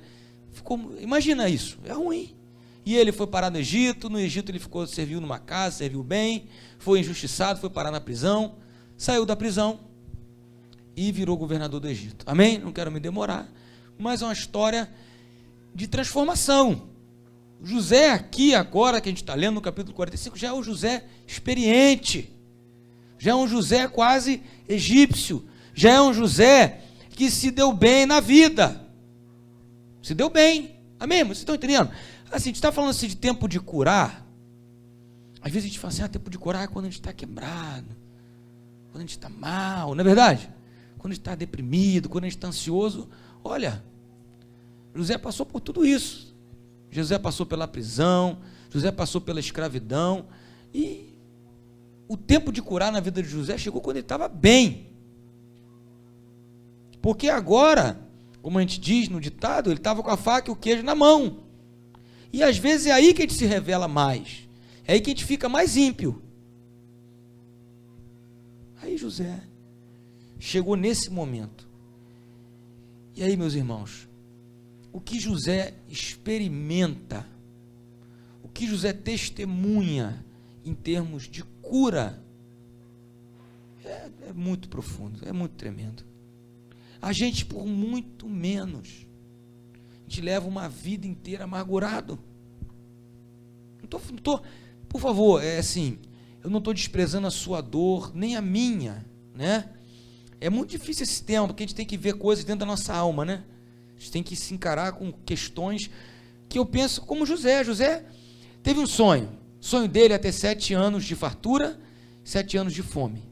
imagina isso, é ruim. E ele foi parar no Egito. No Egito ele serviu numa casa, serviu bem, foi injustiçado, foi parar na prisão, saiu da prisão e virou governador do Egito. Amém? Não quero me demorar, mas é uma história de transformação. José aqui agora, que a gente está lendo no capítulo 45, já é um José experiente, já é um José quase egípcio, já é um José que se deu bem na vida, se deu bem. Amém? Vocês estão entendendo? Assim, a gente está falando assim de tempo de curar. Às vezes a gente fala assim: tempo de curar é quando a gente está quebrado, quando a gente está mal, não é verdade? Quando a gente está deprimido, quando a gente está ansioso. Olha, José passou por tudo isso. José passou pela prisão, José passou pela escravidão, e o tempo de curar na vida de José chegou quando ele estava bem. Porque agora, como a gente diz no ditado, ele estava com a faca e o queijo na mão. E às vezes é aí que a gente se revela mais. É aí que a gente fica mais ímpio. Aí José chegou nesse momento. E aí, meus irmãos, o que José experimenta, o que José testemunha em termos de cura, é muito profundo, é muito tremendo. A gente, por muito menos, a gente leva uma vida inteira amargurado. Não tô, por favor, assim, eu não estou desprezando a sua dor, nem a minha, né? É muito difícil esse tema, porque a gente tem que ver coisas dentro da nossa alma, né? A gente tem que se encarar com questões que eu penso como José. José teve um sonho. O sonho dele é ter 7 anos de fartura, 7 anos de fome.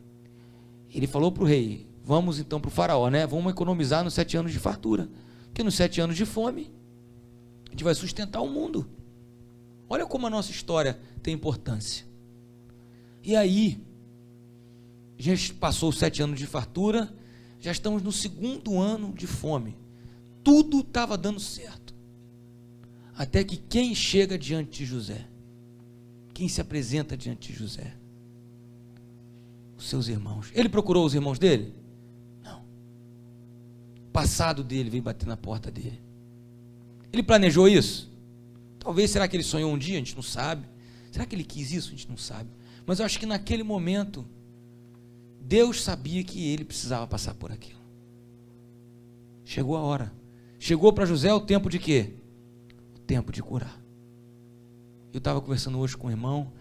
Ele falou para o rei, vamos então para o faraó, né? Vamos economizar nos 7 anos de fartura, porque nos 7 anos de fome, a gente vai sustentar o mundo. Olha como a nossa história tem importância. E aí, já passou os 7 anos de fartura, já estamos no 2º ano de fome. Tudo estava dando certo. Até que quem chega diante de José? Quem se apresenta diante de José? Os seus irmãos. Ele procurou os irmãos dele? Não. O passado dele veio bater na porta dele. Ele planejou isso? Talvez, será que ele sonhou um dia? A gente não sabe. Será que ele quis isso? A gente não sabe. Mas eu acho que naquele momento, Deus sabia que ele precisava passar por aquilo. Chegou a hora. Chegou para José o tempo de quê? O tempo de curar. Eu estava conversando hoje com o irmão,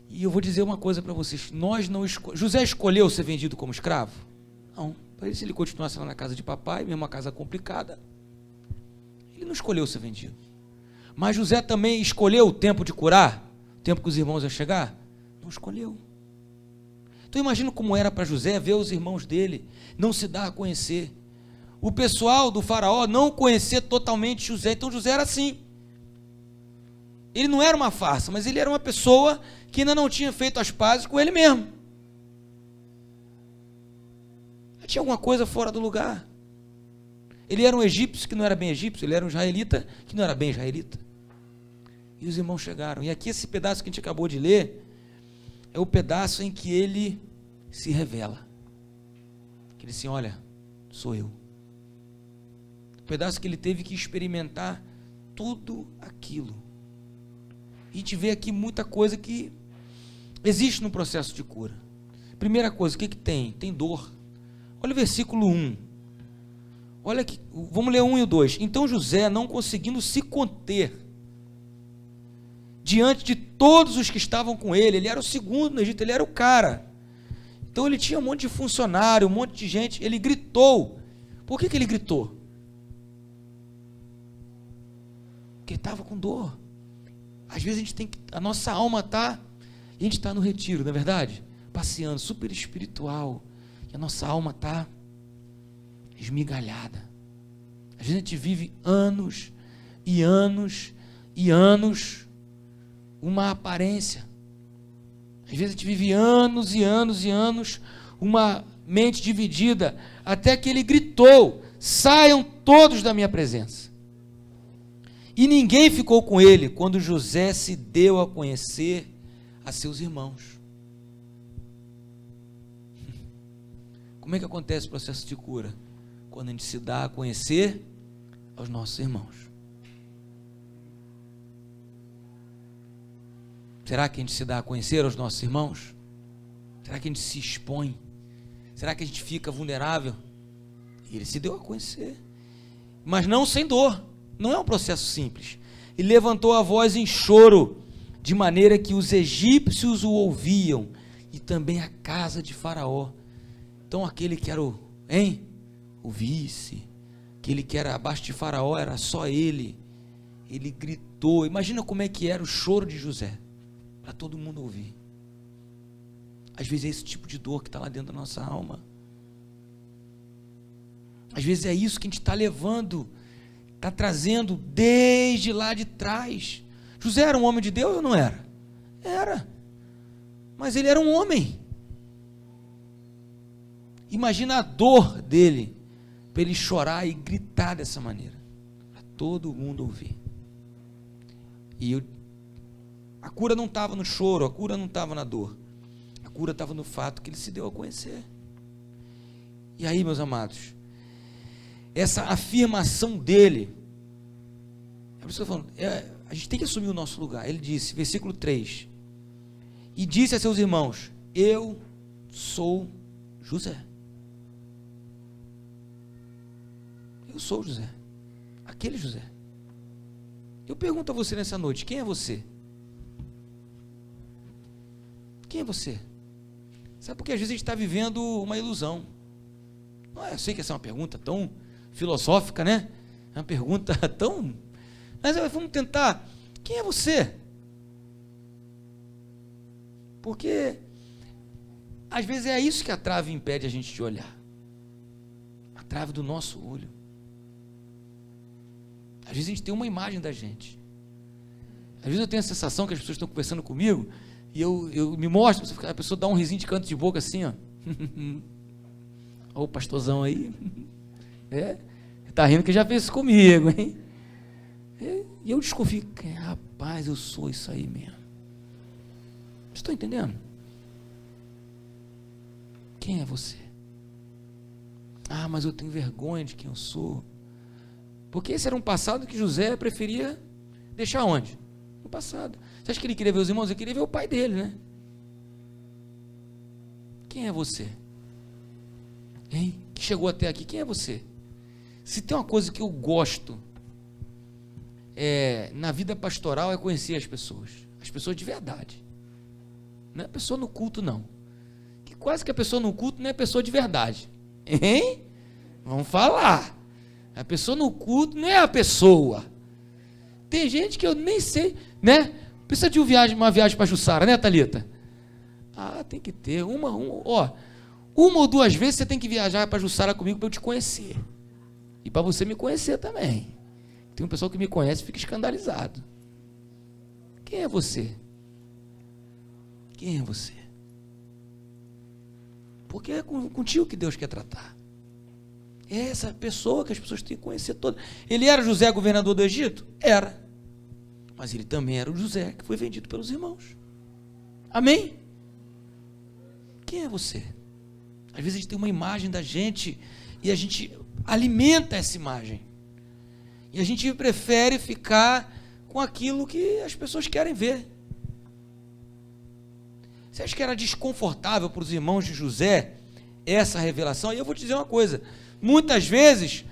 e eu vou dizer uma coisa para vocês. José escolheu ser vendido como escravo? Não. Para ele, se ele continuasse lá na casa de papai, mesmo uma casa complicada, ele não escolheu ser vendido. Mas José também escolheu o tempo de curar? O tempo que os irmãos iam chegar? Não escolheu. Então imagina como era para José ver os irmãos dele não se dar a conhecer. O pessoal do faraó não conhecer totalmente José. Então José era assim. Ele não era uma farsa, mas ele era uma pessoa que ainda não tinha feito as pazes com ele mesmo. Tinha alguma coisa fora do lugar. Ele era um egípcio que não era bem egípcio, ele era um israelita que não era bem israelita. E os irmãos chegaram. E aqui esse pedaço que a gente acabou de ler é o pedaço em que ele se revela. Que ele diz assim, olha, sou eu. O pedaço que ele teve que experimentar tudo aquilo. E a gente vê aqui muita coisa que existe no processo de cura. Primeira coisa, o que tem? Tem dor. Olha o versículo 1. Olha aqui, vamos ler o 1 e o 2. Então José, não conseguindo se conter diante de todos os que estavam com ele era o segundo no Egito, ele era o cara. Então ele tinha um monte de funcionário, um monte de gente, ele gritou. Por que ele gritou? Porque ele estava com dor. Às vezes a gente tem que, a nossa alma está, a gente está no retiro, não é verdade? Passeando, super espiritual, e a nossa alma está esmigalhada. Às vezes a gente vive anos e anos e anos uma aparência. Às vezes a gente vive anos e anos e anos uma mente dividida, até que ele gritou, saiam todos da minha presença. E ninguém ficou com ele quando José se deu a conhecer a seus irmãos. Como é que acontece o processo de cura? Quando a gente se dá a conhecer aos nossos irmãos. Será que a gente se dá a conhecer aos nossos irmãos? Será que a gente se expõe? Será que a gente fica vulnerável? E ele se deu a conhecer. Mas não sem dor. Não é um processo simples. Ele levantou a voz em choro, de maneira que os egípcios o ouviam, e também a casa de Faraó. Então aquele que era o vice, aquele que era abaixo de Faraó, era só ele. Ele gritou. Imagina como é que era o choro de José, para todo mundo ouvir. Às vezes é esse tipo de dor que está lá dentro da nossa alma. Às vezes é isso que a gente está levando, está trazendo desde lá de trás. José era um homem de Deus ou não era? Era. Mas ele era um homem. Imagina a dor dele, para ele chorar e gritar dessa maneira, para todo mundo ouvir. E a cura não estava no choro, a cura não estava na dor. A cura estava no fato que ele se deu a conhecer. E aí, meus amados, essa afirmação dele É por isso que eu estou falando, a gente tem que assumir o nosso lugar. Ele disse, versículo 3, e disse a seus irmãos, eu sou José. Eu sou José, aquele José. Eu pergunto a você nessa noite, quem é você? Quem é você? Sabe, porque às vezes a gente está vivendo uma ilusão. Não é, eu sei que essa é uma pergunta tão filosófica, né? É uma pergunta tão... Mas vamos tentar, quem é você? Porque às vezes é isso que a trave impede a gente de olhar. A trave do nosso olho. Às vezes a gente tem uma imagem da gente. Às vezes eu tenho a sensação que as pessoas estão conversando comigo e eu me mostro, a pessoa dá um risinho de canto de boca assim, ó. Ó o pastorzão aí. Tá rindo que já fez isso comigo, hein? E eu desconfio, rapaz, eu sou isso aí mesmo. Vocês estão entendendo? Quem é você? Ah, mas eu tenho vergonha de quem eu sou. Porque esse era um passado que José preferia deixar onde? No passado. Você acha que ele queria ver os irmãos? Ele queria ver o pai dele, né? Quem é você? Hein? Que chegou até aqui, quem é você? Se tem uma coisa que eu gosto na vida pastoral é conhecer as pessoas de verdade. Não é a pessoa no culto, não. Que quase que a pessoa no culto não é pessoa de verdade. Hein? Vamos falar. A pessoa no culto não é a pessoa. Tem gente que eu nem sei, né? Precisa de uma viagem para Jussara, né, Thalita? Ah, tem que ter. Uma ou duas vezes você tem que viajar para Jussara comigo para eu te conhecer. E para você me conhecer também. Tem um pessoal que me conhece e fica escandalizado. Quem é você? Quem é você? Porque é contigo que Deus quer tratar. É essa pessoa que as pessoas têm que conhecer toda. Ele era José, governador do Egito? Era. Mas ele também era o José que foi vendido pelos irmãos. Amém? Quem é você? Às vezes a gente tem uma imagem da gente e a gente alimenta essa imagem. E a gente prefere ficar com aquilo que as pessoas querem ver. Você acha que era desconfortável para os irmãos de José essa revelação? E eu vou te dizer uma coisa, muitas vezes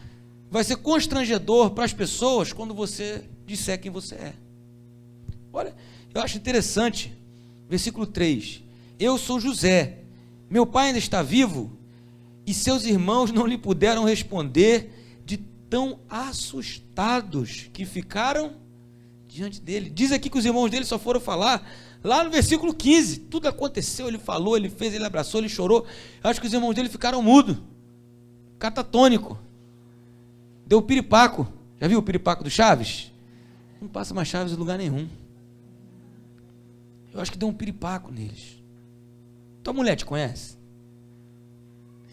vai ser constrangedor para as pessoas quando você disser quem você é. Olha, eu acho interessante, versículo 3, eu sou José, meu pai ainda está vivo, e seus irmãos não lhe puderam responder, de tão assustados que ficaram diante dele. Diz aqui que os irmãos dele só foram falar lá no versículo 15, tudo aconteceu, ele falou, ele fez, ele abraçou, ele chorou. Eu acho que os irmãos dele ficaram mudos, catatônico, deu piripaco. Já viu o piripaco do Chaves? Não passa mais Chaves em lugar nenhum. Eu acho que deu um piripaco neles. Tua mulher te conhece?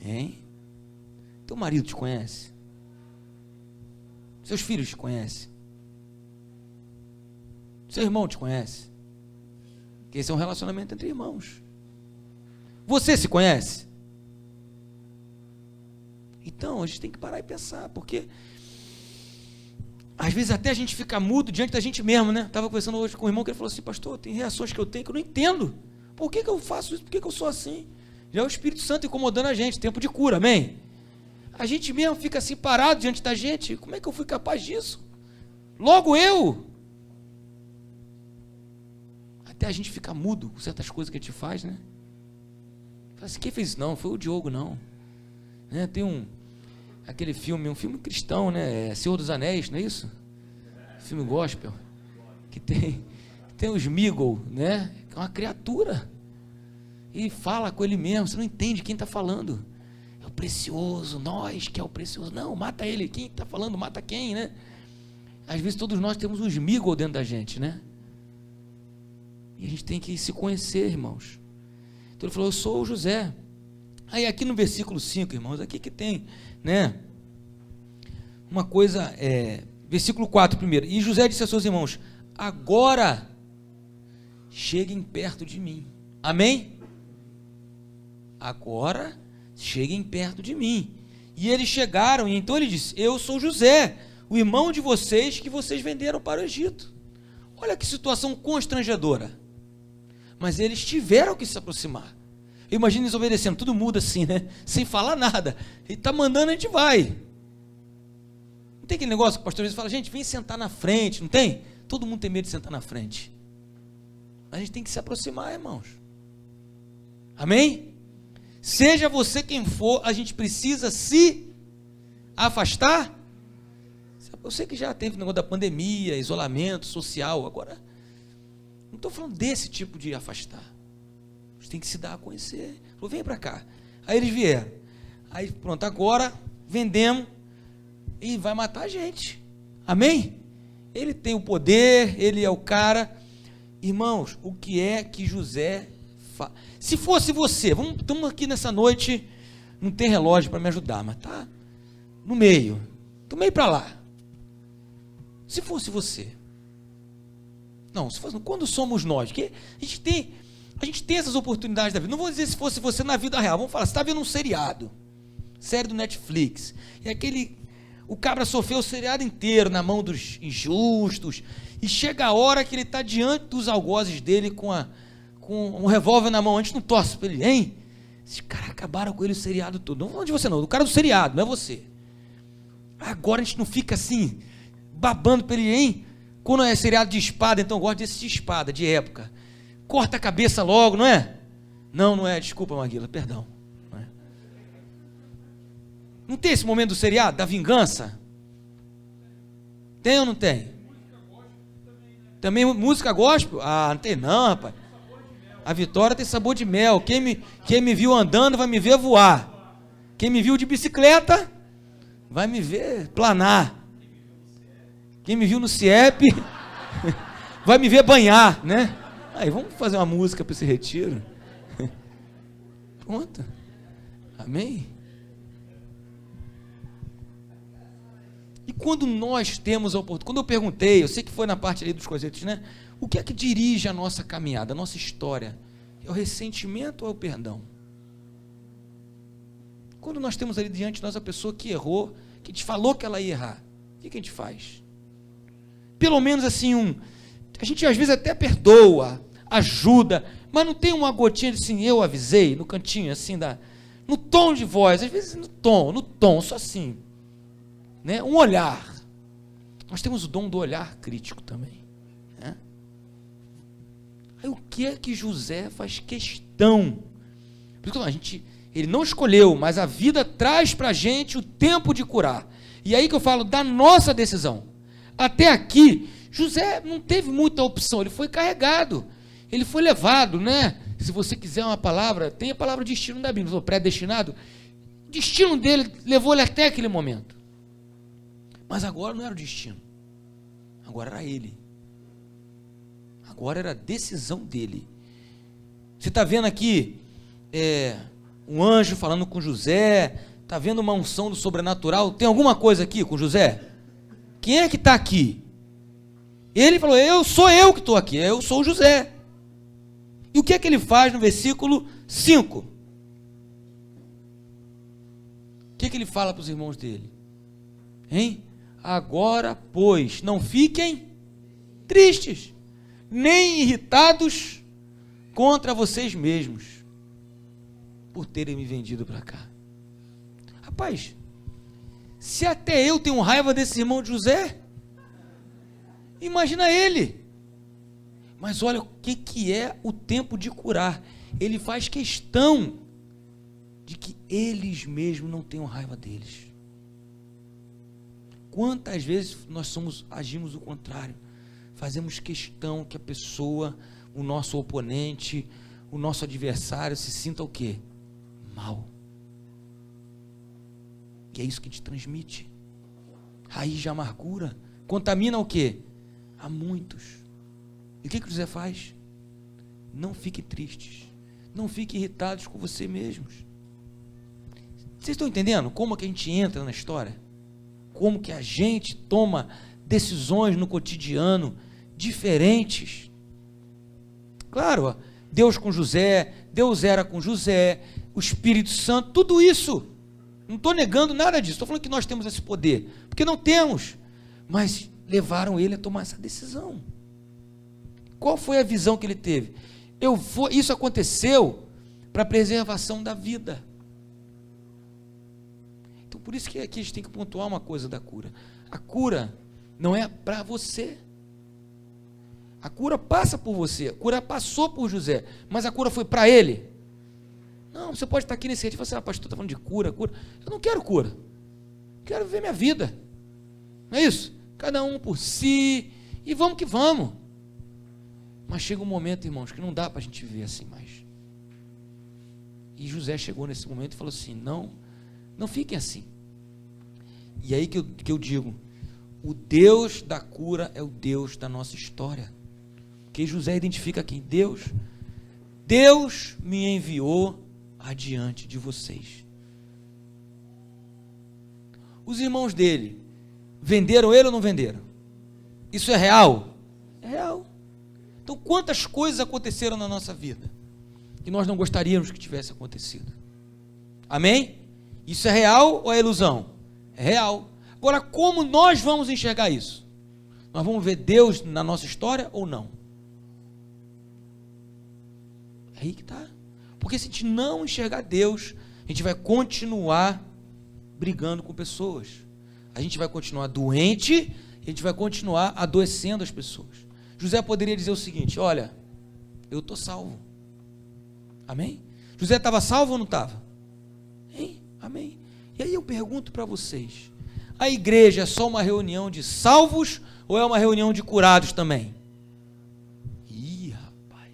Hein? Teu marido te conhece? Seus filhos te conhecem? Seu irmão te conhece? Porque esse é um relacionamento entre irmãos. Você se conhece? Então, a gente tem que parar e pensar, porque às vezes até a gente fica mudo diante da gente mesmo, né? Estava conversando hoje com um irmão que ele falou assim, pastor, tem reações que eu tenho que eu não entendo. Por que eu faço isso? Por que eu sou assim? Já é o Espírito Santo incomodando a gente, tempo de cura, amém? A gente mesmo fica assim parado diante da gente, como é que eu fui capaz disso? Logo eu! Até a gente fica mudo com certas coisas que a gente faz, né? Fala assim, quem fez isso? Não, foi o Diogo, não. Né? Tem aquele filme, um filme cristão, né? Senhor dos Anéis, não é isso? Filme gospel. Que tem o Sméagol, né? Que é uma criatura. E fala com ele mesmo, você não entende quem está falando. É o precioso, nós que é o precioso. Não, mata ele, quem está falando, mata quem, né? Às vezes todos nós temos um Sméagol dentro da gente, né? E a gente tem que se conhecer, irmãos. Então ele falou, eu sou o José. Aí aqui no versículo 5, irmãos, aqui que tem, né? Uma coisa, versículo 4 primeiro. E José disse a seus irmãos, agora cheguem perto de mim. Amém? Agora cheguem perto de mim. E eles chegaram, e então ele disse, eu sou José, o irmão de vocês que vocês venderam para o Egito. Olha que situação constrangedora. Mas eles tiveram que se aproximar. Imagina eles obedecendo, tudo muda assim, né? Sem falar nada. Ele está mandando, a gente vai. Não tem aquele negócio que o pastor às vezes fala, gente, vem sentar na frente, não tem? Todo mundo tem medo de sentar na frente. A gente tem que se aproximar, irmãos. Amém? Seja você quem for, a gente precisa se afastar. Eu sei que já teve o negócio da pandemia, isolamento social, agora não estou falando desse tipo de afastar. A gente tem que se dar a conhecer. Falou, vem para cá. Aí eles vieram. Aí pronto, agora vendemos e vai matar a gente. Amém? Ele tem o poder, ele é o cara. Irmãos, o que é que José faz? Se fosse você, estamos aqui nessa noite, não tem relógio para me ajudar, mas tá no meio, do meio para lá. Se fosse você, não, se fosse, quando somos nós, que a gente tem essas oportunidades da vida, não vou dizer se fosse você na vida real, vamos falar, você está vendo um seriado, série do Netflix, e o cabra sofreu o seriado inteiro na mão dos injustos, e chega a hora que ele está diante dos algozes dele com um revólver na mão, a gente não torce para ele, hein? Esses caras acabaram com ele o seriado todo, não falando de você não, do cara do seriado, não é você. Agora a gente não fica assim, babando para ele, hein? Quando é seriado de espada, então eu gosto desse de espada, de época. Corta a cabeça logo, não é? Não é, desculpa, Maguila, perdão. Não é. Não tem esse momento do seriado, da vingança? Tem ou não tem? Também música gospel? Ah, não tem não, rapaz. A vitória tem sabor de mel. Quem me viu andando vai me ver voar. Quem me viu de bicicleta vai me ver planar. Quem me viu no CIEP vai me ver banhar, né? Aí, vamos fazer uma música para esse retiro. Pronto. Amém? E quando nós temos a oportunidade, quando eu perguntei, eu sei que foi na parte ali dos coisetes, né? O que é que dirige a nossa caminhada, a nossa história? É o ressentimento ou é o perdão? Quando nós temos ali diante de nós a pessoa que errou, que te falou que ela ia errar, o que a gente faz? Pelo menos assim, a gente às vezes até perdoa, ajuda, mas não tem uma gotinha de assim, eu avisei, no cantinho assim, no tom de voz, às vezes no tom, só assim, né? Um olhar. Nós temos o dom do olhar crítico também, né? Aí o que é que José faz questão? Porque ele não escolheu, mas a vida traz para a gente o tempo de curar. E aí que eu falo da nossa decisão. Até aqui, José não teve muita opção, ele foi carregado, ele foi levado, né? Se você quiser uma palavra, tem a palavra destino da Bíblia, predestinado. O destino dele levou ele até aquele momento. Mas agora não era o destino, agora era ele. Agora era a decisão dele. Você está vendo aqui um anjo falando com José, está vendo uma unção do sobrenatural, tem alguma coisa aqui com José? Quem é que está aqui? Ele falou, sou eu que estou aqui, eu sou o José. E o que é que ele faz no versículo 5? O que é que ele fala para os irmãos dele? Hein? Agora, pois, não fiquem tristes, nem irritados contra vocês mesmos, por terem me vendido para cá. Rapaz, se até eu tenho raiva desse irmão de José, imagina ele. Mas olha o que é o tempo de curar. Ele faz questão de que eles mesmos não tenham raiva deles. Quantas vezes nós agimos o contrário? Fazemos questão que a pessoa, o nosso oponente, o nosso adversário se sinta o quê? Mal. Que é isso que te transmite. Raiz de amargura. Contamina o quê? A muitos. E o que José faz? Não fiquem tristes. Não fiquem irritados com você mesmos. Vocês estão entendendo como que a gente entra na história? Como que a gente toma decisões no cotidiano diferentes? Claro, ó, Deus com José, Deus era com José, o Espírito Santo, tudo isso. Não estou negando nada disso, estou falando que nós temos esse poder, porque não temos. mas levaram ele a tomar essa decisão. Qual foi a visão que ele teve? Isso aconteceu para a preservação da vida. Então, por isso que aqui a gente tem que pontuar uma coisa da cura. A cura não é para você. A cura passa por você. A cura passou por José, mas a cura foi para ele. Não, você pode estar aqui nesse retiro e falar assim, pastor, está falando de cura, cura. Eu não quero cura. Quero viver minha vida. Não é isso? Cada um por si. E vamos que vamos. Mas chega um momento, irmãos, que não dá para a gente viver assim mais. E José chegou nesse momento e falou assim, não fiquem assim. E aí que eu digo, o Deus da cura é o Deus da nossa história. Porque José identifica aqui, Deus me enviou adiante de vocês. Os irmãos dele, venderam ele ou não venderam? Isso é real? É real. Então, quantas coisas aconteceram na nossa vida que nós não gostaríamos que tivesse acontecido? Amém? Isso é real ou é ilusão? É real. Agora, como nós vamos enxergar isso? Nós vamos ver Deus na nossa história ou não? É aí que está. Porque se a gente não enxergar Deus, a gente vai continuar brigando com pessoas. A gente vai continuar doente e a gente vai continuar adoecendo as pessoas. José poderia dizer o seguinte, olha, eu estou salvo. Amém? José estava salvo ou não estava? Amém? E aí eu pergunto para vocês, a igreja é só uma reunião de salvos ou é uma reunião de curados também? Ih, rapaz.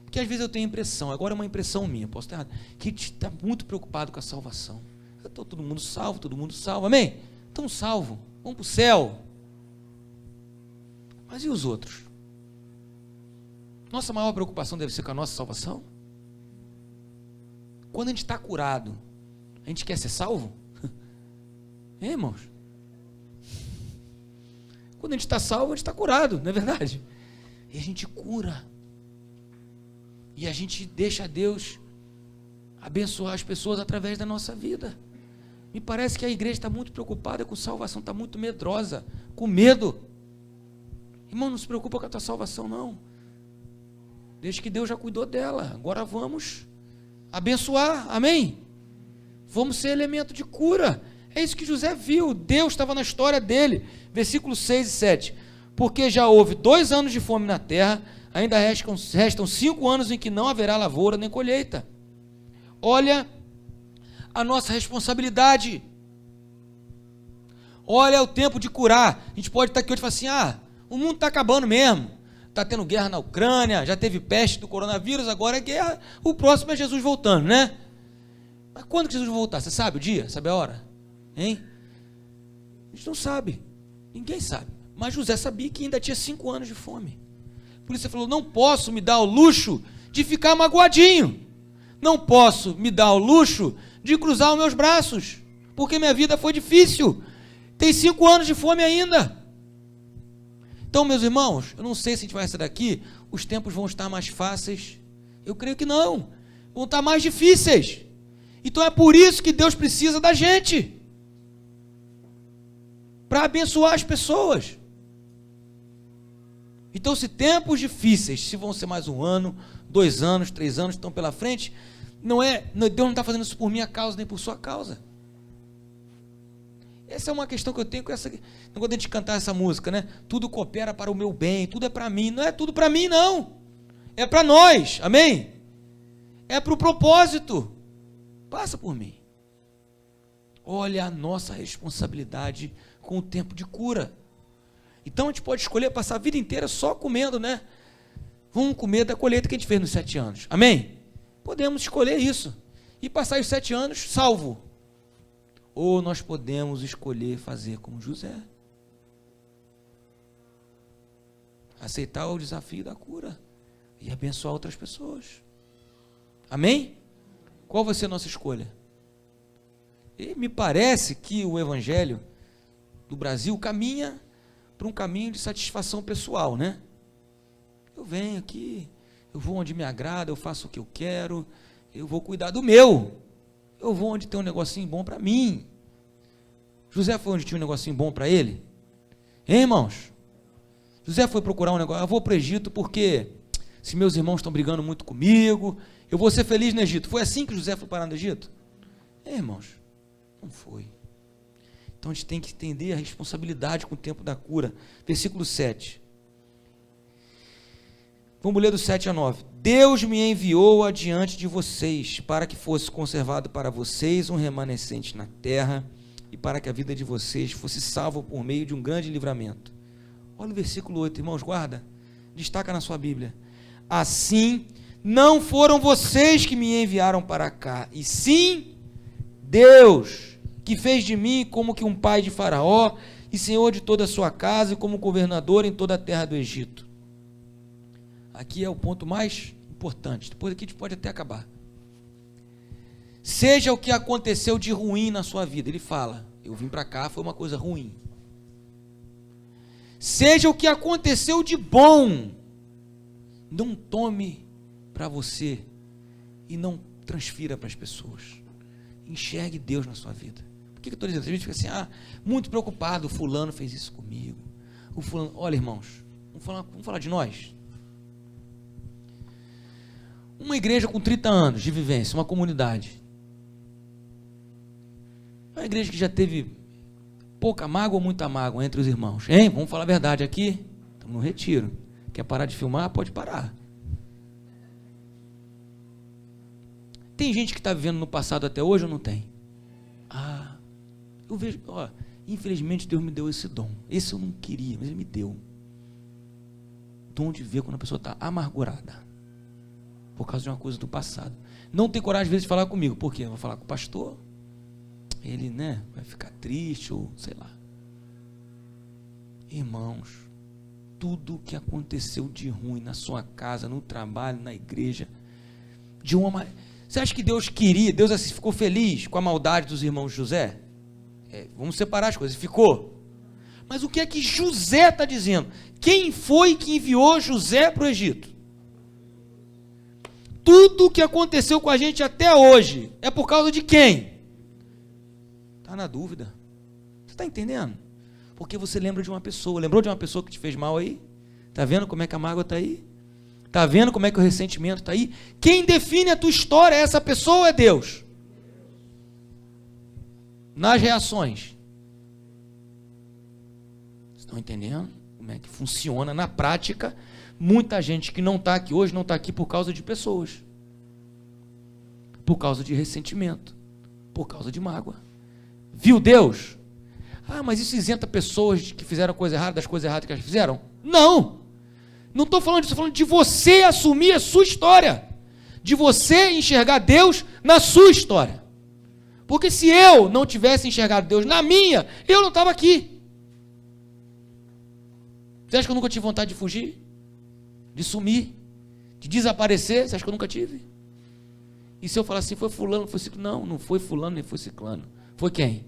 Porque às vezes eu tenho a impressão, agora é uma impressão minha, posso estar errado, que está muito preocupado com a salvação. Estou todo mundo salvo, amém? Então salvo, vamos para o céu. Mas e os outros? Nossa maior preocupação deve ser com a nossa salvação? Quando a gente está curado, a gente quer ser salvo? Hein, irmãos? Quando a gente está salvo, a gente está curado, não é verdade? E a gente cura. E a gente deixa Deus abençoar as pessoas através da nossa vida. Me parece que a igreja está muito preocupada com salvação, está muito medrosa, com medo. Irmão, não se preocupa com a tua salvação, não. Desde que Deus já cuidou dela. Agora vamos abençoar, amém? Vamos ser elemento de cura. É isso que José viu. Deus estava na história dele. Versículos 6 e 7. Porque já houve 2 anos de fome na terra, ainda restam 5 anos em que não haverá lavoura nem colheita. Olha a nossa responsabilidade. Olha o tempo de curar. A gente pode estar aqui hoje e falar assim, o mundo está acabando mesmo, está tendo guerra na Ucrânia, já teve peste do coronavírus, agora é guerra, o próximo é Jesus voltando, né? Mas quando que Jesus vai voltar? Você sabe o dia? Sabe a hora? Hein? A gente não sabe, ninguém sabe, mas José sabia que ainda tinha 5 anos de fome, por isso ele falou, não posso me dar o luxo de ficar magoadinho, não posso me dar o luxo de cruzar os meus braços, porque minha vida foi difícil, tem 5 anos de fome ainda. Então, meus irmãos, eu não sei se a gente vai sair daqui, os tempos vão estar mais fáceis. Eu creio que não. Vão estar mais difíceis. Então é por isso que Deus precisa da gente. Para abençoar as pessoas. Então, se tempos difíceis, se vão ser mais 1 ano, 2 anos, 3 anos, estão pela frente, Deus não está fazendo isso por minha causa, nem por sua causa. Essa é uma questão que eu tenho com essa, quando a gente cantar essa música, né? Tudo coopera para o meu bem, tudo é para mim. Não é tudo para mim, não. É para nós, amém? É para o propósito. Passa por mim. Olha a nossa responsabilidade com o tempo de cura. Então a gente pode escolher passar a vida inteira só comendo, né? Vamos comer da colheita que a gente fez nos 7 anos, amém? Podemos escolher isso e passar os 7 anos salvo. Ou nós podemos escolher fazer como José. Aceitar o desafio da cura e abençoar outras pessoas. Amém? Qual vai ser a nossa escolha? E me parece que o evangelho do Brasil caminha para um caminho de satisfação pessoal, né? Eu venho aqui, eu vou onde me agrada, eu faço o que eu quero, eu vou cuidar do meu. Eu vou onde tem um negocinho bom para mim. José foi onde tinha um negocinho bom para ele? Hein, irmãos? José foi procurar um negócio. Eu vou para o Egito porque se meus irmãos estão brigando muito comigo, eu vou ser feliz no Egito. Foi assim que José foi parar no Egito? Irmãos, não foi. Então a gente tem que entender a responsabilidade com o tempo da cura. Versículo 7. Vamos ler do 7 a 9. Deus me enviou adiante de vocês, para que fosse conservado para vocês um remanescente na terra, e para que a vida de vocês fosse salva por meio de um grande livramento. Olha o versículo 8, irmãos, guarda, destaca na sua Bíblia. Assim, não foram vocês que me enviaram para cá, e sim Deus, que fez de mim como que um pai de Faraó, e senhor de toda a sua casa, e como governador em toda a terra do Egito. Aqui é o ponto mais importante, depois aqui a gente pode até acabar. Seja o que aconteceu de ruim na sua vida, ele fala, eu vim para cá, foi uma coisa ruim. Seja o que aconteceu de bom, não tome para você e não transfira para as pessoas. Enxergue Deus na sua vida. Por que eu estou dizendo? A gente fica assim, muito preocupado, o fulano fez isso comigo. O fulano, olha, irmãos, vamos falar de nós. Uma igreja com 30 anos de vivência, uma comunidade. Uma igreja que já teve pouca mágoa ou muita mágoa entre os irmãos. Hein? Vamos falar a verdade aqui? Estamos no retiro. Quer parar de filmar? Pode parar. Tem gente que está vivendo no passado até hoje ou não tem? Eu vejo, infelizmente Deus me deu esse dom. Esse eu não queria, mas Ele me deu. Dom de ver quando a pessoa está amargurada. Por causa de uma coisa do passado. Não tem coragem às vezes de falar comigo. Por quê? Eu vou falar com o pastor. Ele, vai ficar triste ou sei lá. Irmãos, tudo que aconteceu de ruim na sua casa, no trabalho, na igreja, de uma maneira... Você acha que Deus queria, Deus assim ficou feliz com a maldade dos irmãos de José? Vamos separar as coisas. Ficou. Mas o que é que José está dizendo? Quem foi que enviou José para o Egito? Tudo o que aconteceu com a gente até hoje é por causa de quem? Está na dúvida. Você está entendendo? Porque você lembra de uma pessoa. Lembrou de uma pessoa que te fez mal aí? Está vendo como é que a mágoa está aí? Está vendo como é que o ressentimento está aí? Quem define a tua história, essa pessoa é Deus. Nas reações. Vocês estão entendendo como é que funciona na prática? Muita gente que não está aqui hoje, não está aqui por causa de pessoas. Por causa de ressentimento. Por causa de mágoa. Viu Deus? Mas isso isenta pessoas que fizeram coisa errada das coisas erradas que elas fizeram? Não! Não estou falando disso, estou falando de você assumir a sua história. De você enxergar Deus na sua história. Porque se eu não tivesse enxergado Deus na minha, eu não estava aqui. Você acha que eu nunca tive vontade de fugir? De sumir? De desaparecer? Você acha que eu nunca tive? E se eu falar assim, foi fulano, foi ciclano? Não, não foi fulano, nem foi ciclano. Foi quem?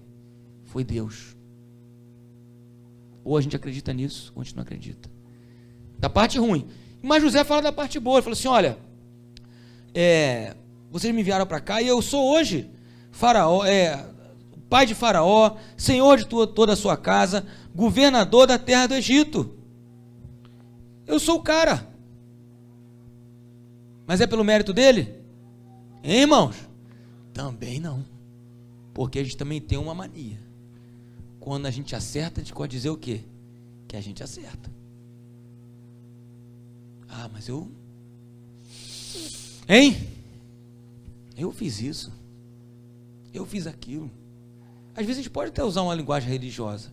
Foi Deus. Ou a gente acredita nisso, ou a gente não acredita. Da parte ruim. Mas José fala da parte boa. Ele fala assim, olha, vocês me enviaram para cá e eu sou hoje Faraó, pai de Faraó, senhor de toda a sua casa, governador da terra do Egito. Eu sou o cara. Mas é pelo mérito dele? Hein, irmãos? Também não. Porque a gente também tem uma mania. Quando a gente acerta, a gente pode dizer o quê? Que a gente acerta. Mas eu... Hein? Eu fiz isso. Eu fiz aquilo. Às vezes a gente pode até usar uma linguagem religiosa.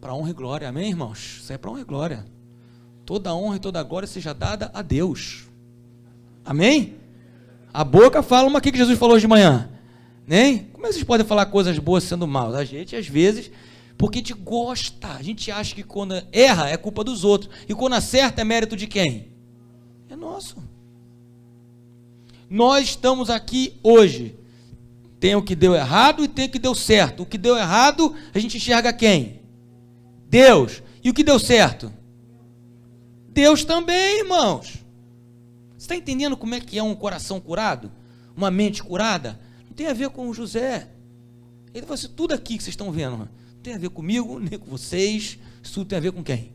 Para honra e glória. Amém, irmãos? Isso é para honra e glória. Toda honra e toda glória seja dada a Deus. Amém? A boca fala uma aqui que Jesus falou hoje de manhã. Nem? Como é que vocês podem falar coisas boas sendo maus? A gente, às vezes, porque a gente gosta. A gente acha que quando erra é culpa dos outros. E quando acerta é mérito de quem? É nosso. Nós estamos aqui hoje. Tem o que deu errado e tem o que deu certo. O que deu errado, a gente enxerga quem? Deus. E o que deu certo? Deus também, irmãos. Você está entendendo como é que é um coração curado? Uma mente curada? Não tem a ver com o José. Ele falou assim, tudo aqui que vocês estão vendo, não tem a ver comigo, nem com vocês. Isso tudo tem a ver com quem?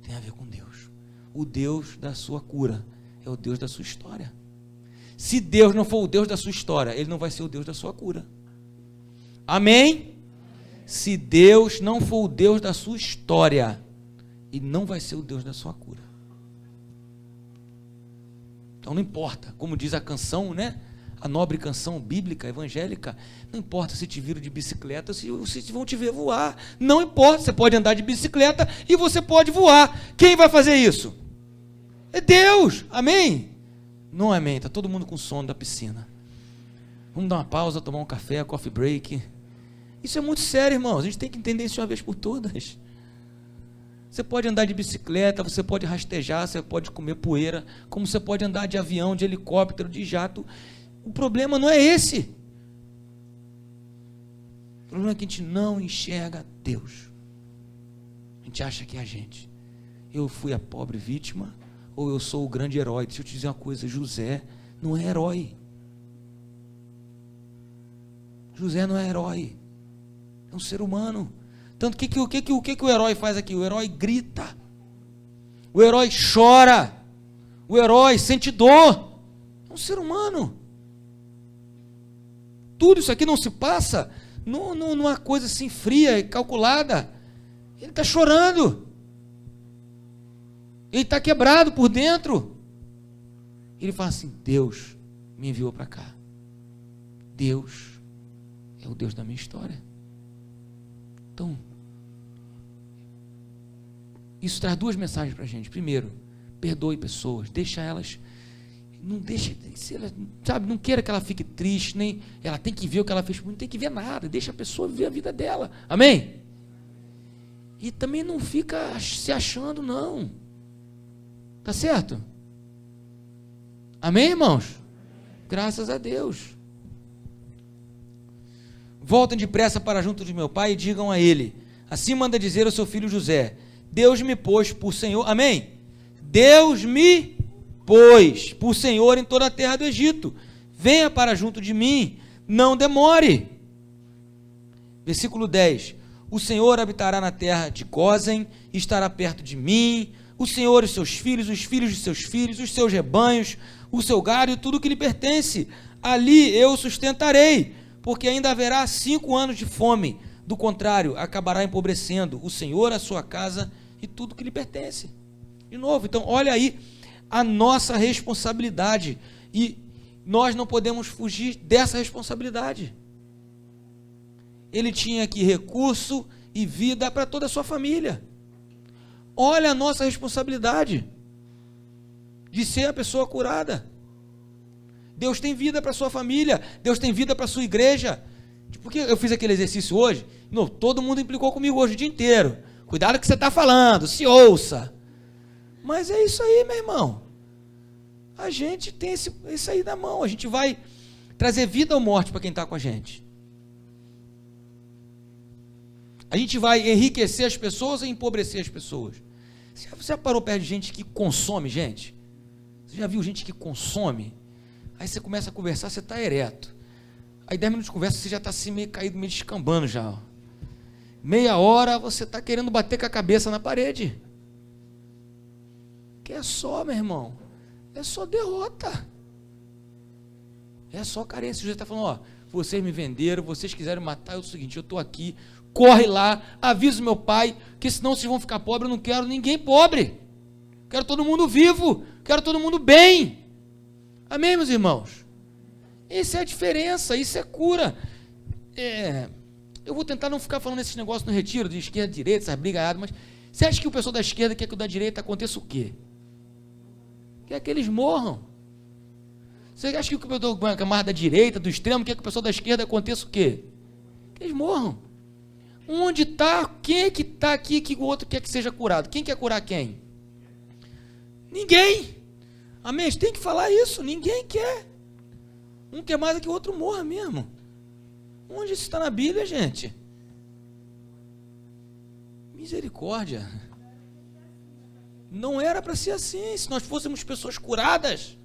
Tem a ver com Deus. O Deus da sua cura é o Deus da sua história. Se Deus não for o Deus da sua história, Ele não vai ser o Deus da sua cura. Amém? Se Deus não for o Deus da sua história, Ele não vai ser o Deus da sua cura. Então não importa, como diz a canção, né? A nobre canção bíblica, evangélica, não importa se te viram de bicicleta, se vão te ver voar. Não importa, você pode andar de bicicleta e você pode voar. Quem vai fazer isso? É Deus, amém? Não, amém, está todo mundo com sono da piscina. Vamos dar uma pausa, tomar um café, coffee break. Isso é muito sério, irmãos, a gente tem que entender isso de uma vez por todas. Você pode andar de bicicleta, você pode rastejar, você pode comer poeira, como você pode andar de avião, de helicóptero, de jato. O problema não é esse. O problema é que a gente não enxerga Deus. A gente acha que é a gente. Eu fui a pobre vítima, ou eu sou o grande herói. Deixa eu te dizer uma coisa, José não é herói. José não é herói. É um ser humano. Tanto o que o herói faz aqui? O herói grita. O herói chora. O herói sente dor. É um ser humano. Tudo isso aqui não se passa numa coisa assim fria e calculada. Ele está chorando. Ele está quebrado por dentro. Ele fala assim: Deus me enviou para cá. Deus é o Deus da minha história. Então, isso traz duas mensagens para a gente. Primeiro, perdoe pessoas, deixa elas, não deixa, sabe, não queira que ela fique triste, nem ela tem que ver o que ela fez, não tem que ver nada, deixa a pessoa viver a vida dela, amém? E também não fica se achando, não, tá certo? Amém, irmãos? Graças a Deus. Voltem depressa para junto de meu pai e digam a ele: assim manda dizer ao seu filho José: Deus me pôs por Senhor, amém? Deus me pôs por Senhor em toda a terra do Egito. Venha para junto de mim, não demore. Versículo 10: o Senhor habitará na terra de Gósen, estará perto de mim, o Senhor e seus filhos, os filhos de seus filhos, os seus rebanhos, o seu gado e tudo o que lhe pertence. Ali eu sustentarei, porque ainda haverá 5 anos de fome. Do contrário, acabará empobrecendo o Senhor, a sua casa e tudo que lhe pertence. De novo, então, olha aí a nossa responsabilidade. E nós não podemos fugir dessa responsabilidade. Ele tinha aqui recurso e vida para toda a sua família. Olha a nossa responsabilidade de ser a pessoa curada. Deus tem vida para a sua família, Deus tem vida para a sua igreja. Porque eu fiz aquele exercício hoje, todo mundo implicou comigo hoje o dia inteiro. Cuidado com o que você está falando, se ouça. Mas é isso aí, meu irmão. A gente tem isso aí na mão, a gente vai trazer vida ou morte para quem está com a gente. A gente vai enriquecer as pessoas e empobrecer as pessoas. Você já parou perto de gente que consome, gente? Você já viu gente que consome? Aí você começa a conversar, você está ereto. Aí 10 minutos de conversa, você já está assim meio caído, meio descambando já. Ó. Meia hora, você está querendo bater com a cabeça na parede. Que é só, meu irmão, é só derrota. É só carência. Você está falando: ó, vocês me venderam, vocês quiseram matar, é o seguinte, eu estou aqui, corre lá, avisa o meu pai, que senão vocês vão ficar pobres. Eu não quero ninguém pobre, quero todo mundo vivo, quero todo mundo bem. Amém, meus irmãos? Essa é a diferença, isso é cura. Eu vou tentar não ficar falando esses negócios no retiro, de esquerda, direita, essas brigadas, mas você acha que o pessoal da esquerda quer que o da direita aconteça o quê? Quer que eles morram. Você acha que o pessoal da direita, do extremo, quer que o pessoal da esquerda aconteça o quê? Que eles morram. Onde está? Quem é que está aqui que o outro quer que seja curado? Quem quer curar quem? Ninguém. Amém? A gente tem que falar isso. Ninguém quer. Um quer mais que o outro morra mesmo. Onde isso está na Bíblia, gente? Misericórdia. Não era para ser assim. Se nós fôssemos pessoas curadas,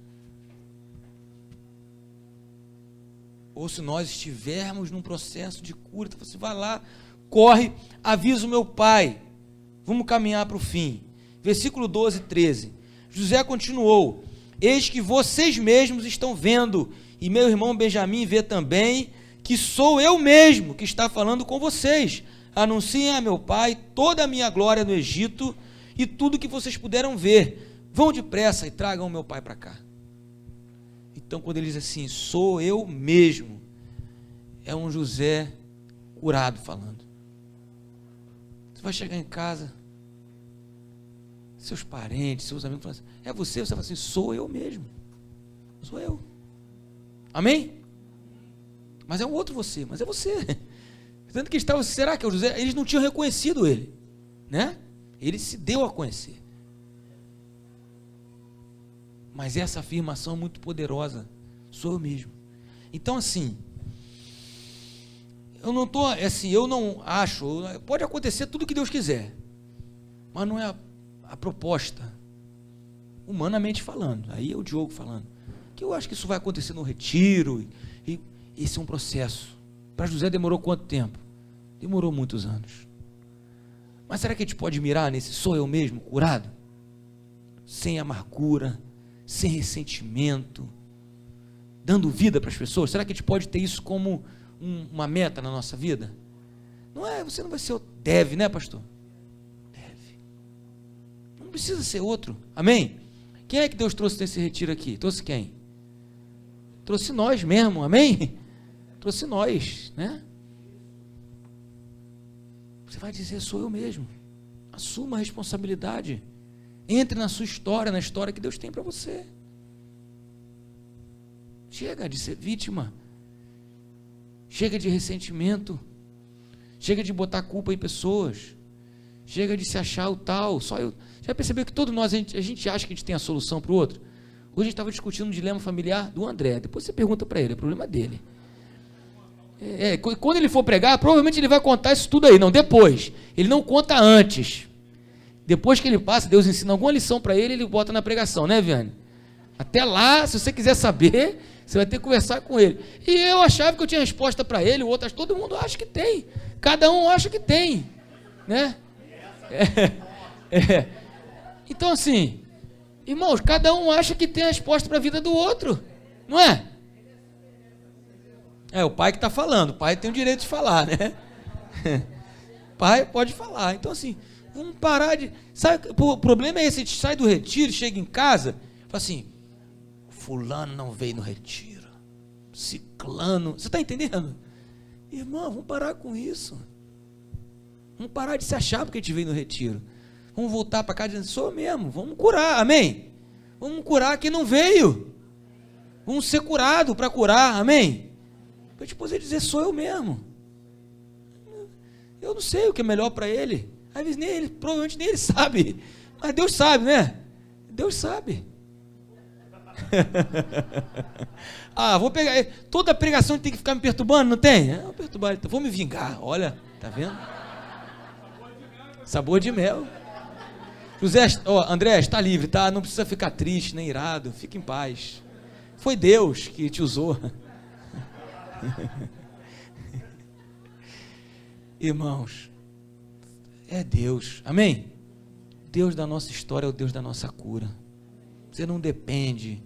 ou se nós estivermos num processo de cura, então você vai lá, corre, avisa o meu pai. Vamos caminhar para o fim. Versículo 12 e 13. José continuou: eis que vocês mesmos estão vendo, e meu irmão Benjamim vê também, que sou eu mesmo que está falando com vocês. Anunciem a meu pai toda a minha glória no Egito e tudo que vocês puderam ver. Vão depressa e tragam meu pai para cá. Então, quando ele diz assim, sou eu mesmo, é um José curado falando. Você vai chegar em casa, seus parentes, seus amigos falam assim, é você? Você fala assim, sou eu mesmo, sou eu. Amém? Mas é um outro você, mas é você. Tanto que estava, será que é o José? Eles não tinham reconhecido ele, né? Ele se deu a conhecer. Mas essa afirmação é muito poderosa, sou eu mesmo. Então assim, eu não acho, pode acontecer tudo o que Deus quiser, mas não é a proposta, humanamente falando, aí é o Diogo falando, que eu acho que isso vai acontecer no retiro, e esse é um processo. Para José demorou quanto tempo? Demorou muitos anos. Mas será que a gente pode mirar nesse sou eu mesmo, curado? Sem amargura, sem ressentimento, dando vida para as pessoas? Será que a gente pode ter isso como uma meta na nossa vida? Não é, você não vai ser, deve, né, pastor? Deve. Não precisa ser outro. Amém? Quem é que Deus trouxe nesse retiro aqui? Trouxe quem? Trouxe nós mesmo, amém? Trouxe nós, né? Você vai dizer, sou eu mesmo. Assuma a responsabilidade. Entre na sua história, na história que Deus tem para você. Chega de ser vítima. Chega de ressentimento. Chega de botar culpa em pessoas. Chega de se achar o tal. Só eu. Já percebeu que todos nós, a gente acha que a gente tem a solução para o outro? Hoje a gente estava discutindo um dilema familiar do André. Depois você pergunta para ele, é problema dele. Quando ele for pregar, provavelmente ele vai contar isso tudo aí. Não, depois. Ele não conta antes. Depois que ele passa, Deus ensina alguma lição para ele, ele bota na pregação, né, Viane? Até lá, se você quiser saber, você vai ter que conversar com ele. E eu achava que eu tinha resposta para ele, o outro, todo mundo acha que tem. Cada um acha que tem, né? Então assim, irmãos, cada um acha que tem a resposta para a vida do outro, não é? É o pai que está falando, o pai tem o direito de falar, né? Pai pode falar. Então assim, vamos parar de... Sabe, o problema é esse, a gente sai do retiro, chega em casa, fala assim, fulano não veio no retiro, ciclano, você está entendendo? Irmão, vamos parar com isso. Vamos parar de se achar porque a gente veio no retiro. Vamos voltar para casa dizendo, sou mesmo, vamos curar, amém? Vamos curar quem não veio. Vamos ser curado para curar, amém? Para a gente poder dizer, sou eu mesmo. Eu não sei o que é melhor para ele. Às vezes nem ele, provavelmente nem ele sabe. Mas Deus sabe, né? Deus sabe. Vou pegar. Toda pregação tem que ficar me perturbando, não tem? Vou perturbar, então vou me vingar. Olha, tá vendo? Sabor de mel. José, André, está livre, tá? Não precisa ficar triste, nem irado. Fica em paz. Foi Deus que te usou. Irmãos, é Deus, amém? Deus da nossa história é o Deus da nossa cura. Você não depende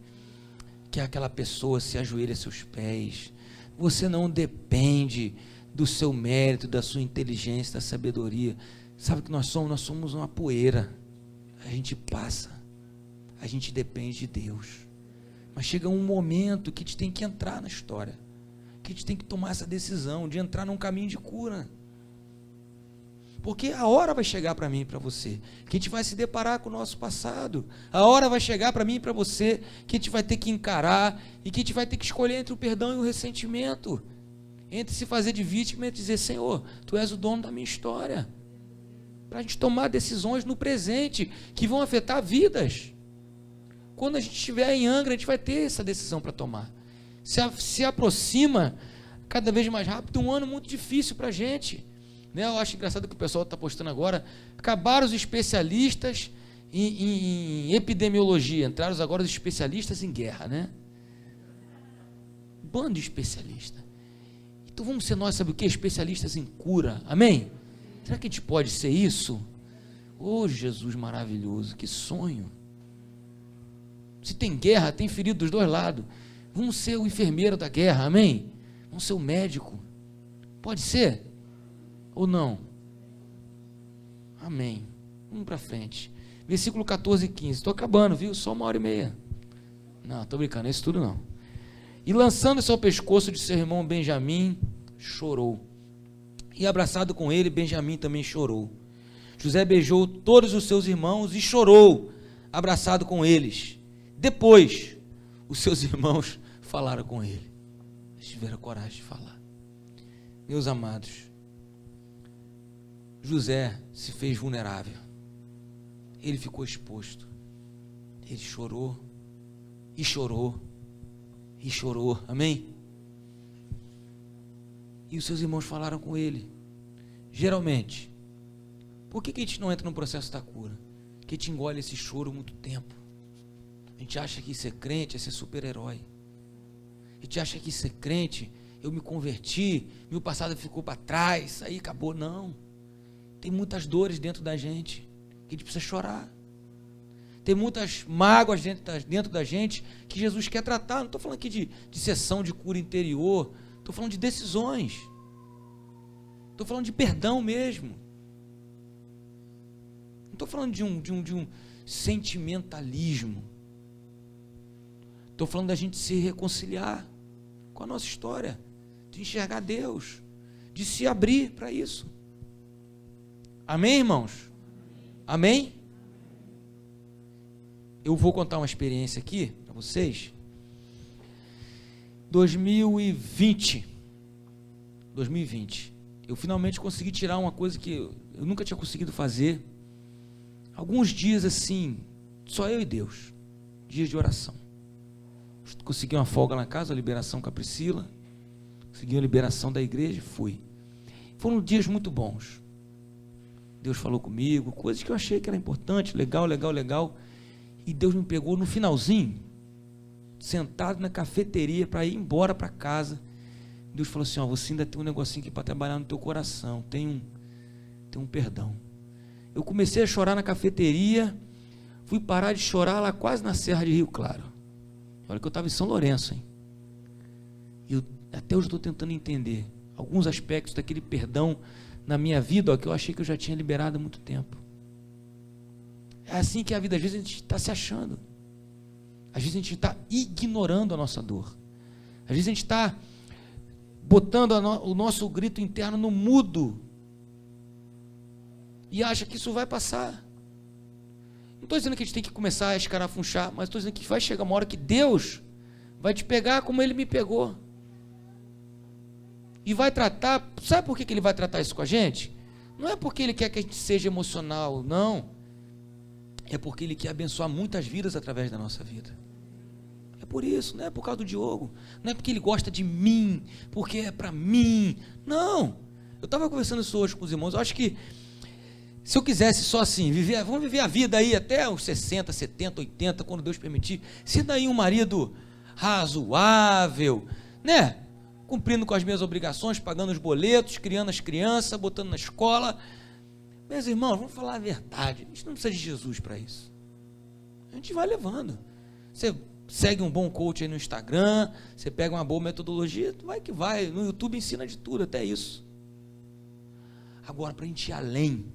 que aquela pessoa se ajoelhe a seus pés. Você não depende do seu mérito, da sua inteligência, da sabedoria. Sabe o que nós somos? Nós somos uma poeira. A gente passa. A gente depende de Deus. Mas chega um momento que a gente tem que entrar na história. Que a gente tem que tomar essa decisão de entrar num caminho de cura. Porque a hora vai chegar para mim e para você, que a gente vai se deparar com o nosso passado. A hora vai chegar para mim e para você, que a gente vai ter que encarar, e que a gente vai ter que escolher entre o perdão e o ressentimento, entre se fazer de vítima e dizer, Senhor, Tu és o dono da minha história, para a gente tomar decisões no presente, que vão afetar vidas. Quando a gente estiver em Angra, a gente vai ter essa decisão para tomar. Se aproxima cada vez mais rápido um ano muito difícil para a gente. Eu acho engraçado que o pessoal está postando agora, acabaram os especialistas em epidemiologia, entraram agora os especialistas em guerra, né? Bando de especialista. Então vamos ser nós, sabe o que? Especialistas em cura, amém? Será que a gente pode ser isso? Oh, Jesus maravilhoso, que sonho. Se tem guerra, tem ferido dos dois lados. Vamos ser o enfermeiro da guerra, amém? Vamos ser o médico. Pode ser? Ou não? Amém. Vamos para frente. Versículo 14 e 15. Estou acabando, viu? Só 1h30. Não, estou brincando, isso tudo não. E lançando-se ao pescoço de seu irmão Benjamim, chorou. E abraçado com ele, Benjamim também chorou. José beijou todos os seus irmãos e chorou, abraçado com eles. Depois, os seus irmãos falaram com ele. Eles tiveram coragem de falar. Meus amados, José se fez vulnerável. Ele ficou exposto. Ele chorou, e chorou, e chorou. Amém? E os seus irmãos falaram com ele. Geralmente, por que a gente não entra no processo da cura? Que a gente engole esse choro muito tempo. A gente acha que ser crente é ser super-herói. A gente acha que ser crente, eu me converti, meu passado ficou para trás, aí acabou. Não. Tem muitas dores dentro da gente que a gente precisa chorar. Tem muitas mágoas dentro da gente que Jesus quer tratar. Não estou falando aqui de sessão de cura interior. Estou falando de decisões. Estou falando de perdão mesmo. Não estou falando de um sentimentalismo. Estou falando da gente se reconciliar com a nossa história, de enxergar Deus, de se abrir para isso. Amém, irmãos? Amém? Eu vou contar uma experiência aqui para vocês. 2020, eu finalmente consegui tirar uma coisa que eu nunca tinha conseguido fazer. Alguns dias assim, só eu e Deus, dias de oração. Consegui uma folga na casa, a liberação com a Priscila, consegui a liberação da igreja, fui. Foram dias muito bons. Deus falou comigo, coisas que eu achei que era importante, legal. E Deus me pegou no finalzinho, sentado na cafeteria para ir embora para casa. Deus falou assim: ó, você ainda tem um negocinho aqui para trabalhar no teu coração, tem um perdão. Eu comecei a chorar na cafeteria, fui parar de chorar lá quase na Serra de Rio Claro. Olha que eu estava em São Lourenço, hein? E até hoje estou tentando entender alguns aspectos daquele perdão na minha vida, ó, que eu achei que eu já tinha liberado há muito tempo. É assim que a vida, às vezes a gente está se achando. Às vezes a gente está ignorando a nossa dor. Às vezes a gente está botando o nosso grito interno no mudo e acha que isso vai passar. Não estou dizendo que a gente tem que começar a escarafunchar, mas estou dizendo que vai chegar uma hora que Deus vai te pegar como Ele me pegou. E vai tratar, sabe por que Ele vai tratar isso com a gente? Não é porque Ele quer que a gente seja emocional, não. É porque Ele quer abençoar muitas vidas através da nossa vida. É por isso, não é por causa do Diogo. Não é porque Ele gosta de mim, porque é para mim. Não. Eu estava conversando isso hoje com os irmãos. Eu acho que se eu quisesse só assim, vamos viver a vida aí até os 60, 70, 80, quando Deus permitir, se daí um marido razoável, né? Cumprindo com as minhas obrigações, pagando os boletos, criando as crianças, botando na escola. Meus irmãos, vamos falar a verdade. A gente não precisa de Jesus para isso. A gente vai levando. Você segue um bom coach aí no Instagram, você pega uma boa metodologia, vai que vai. No YouTube ensina de tudo, até isso. Agora, para a gente ir além,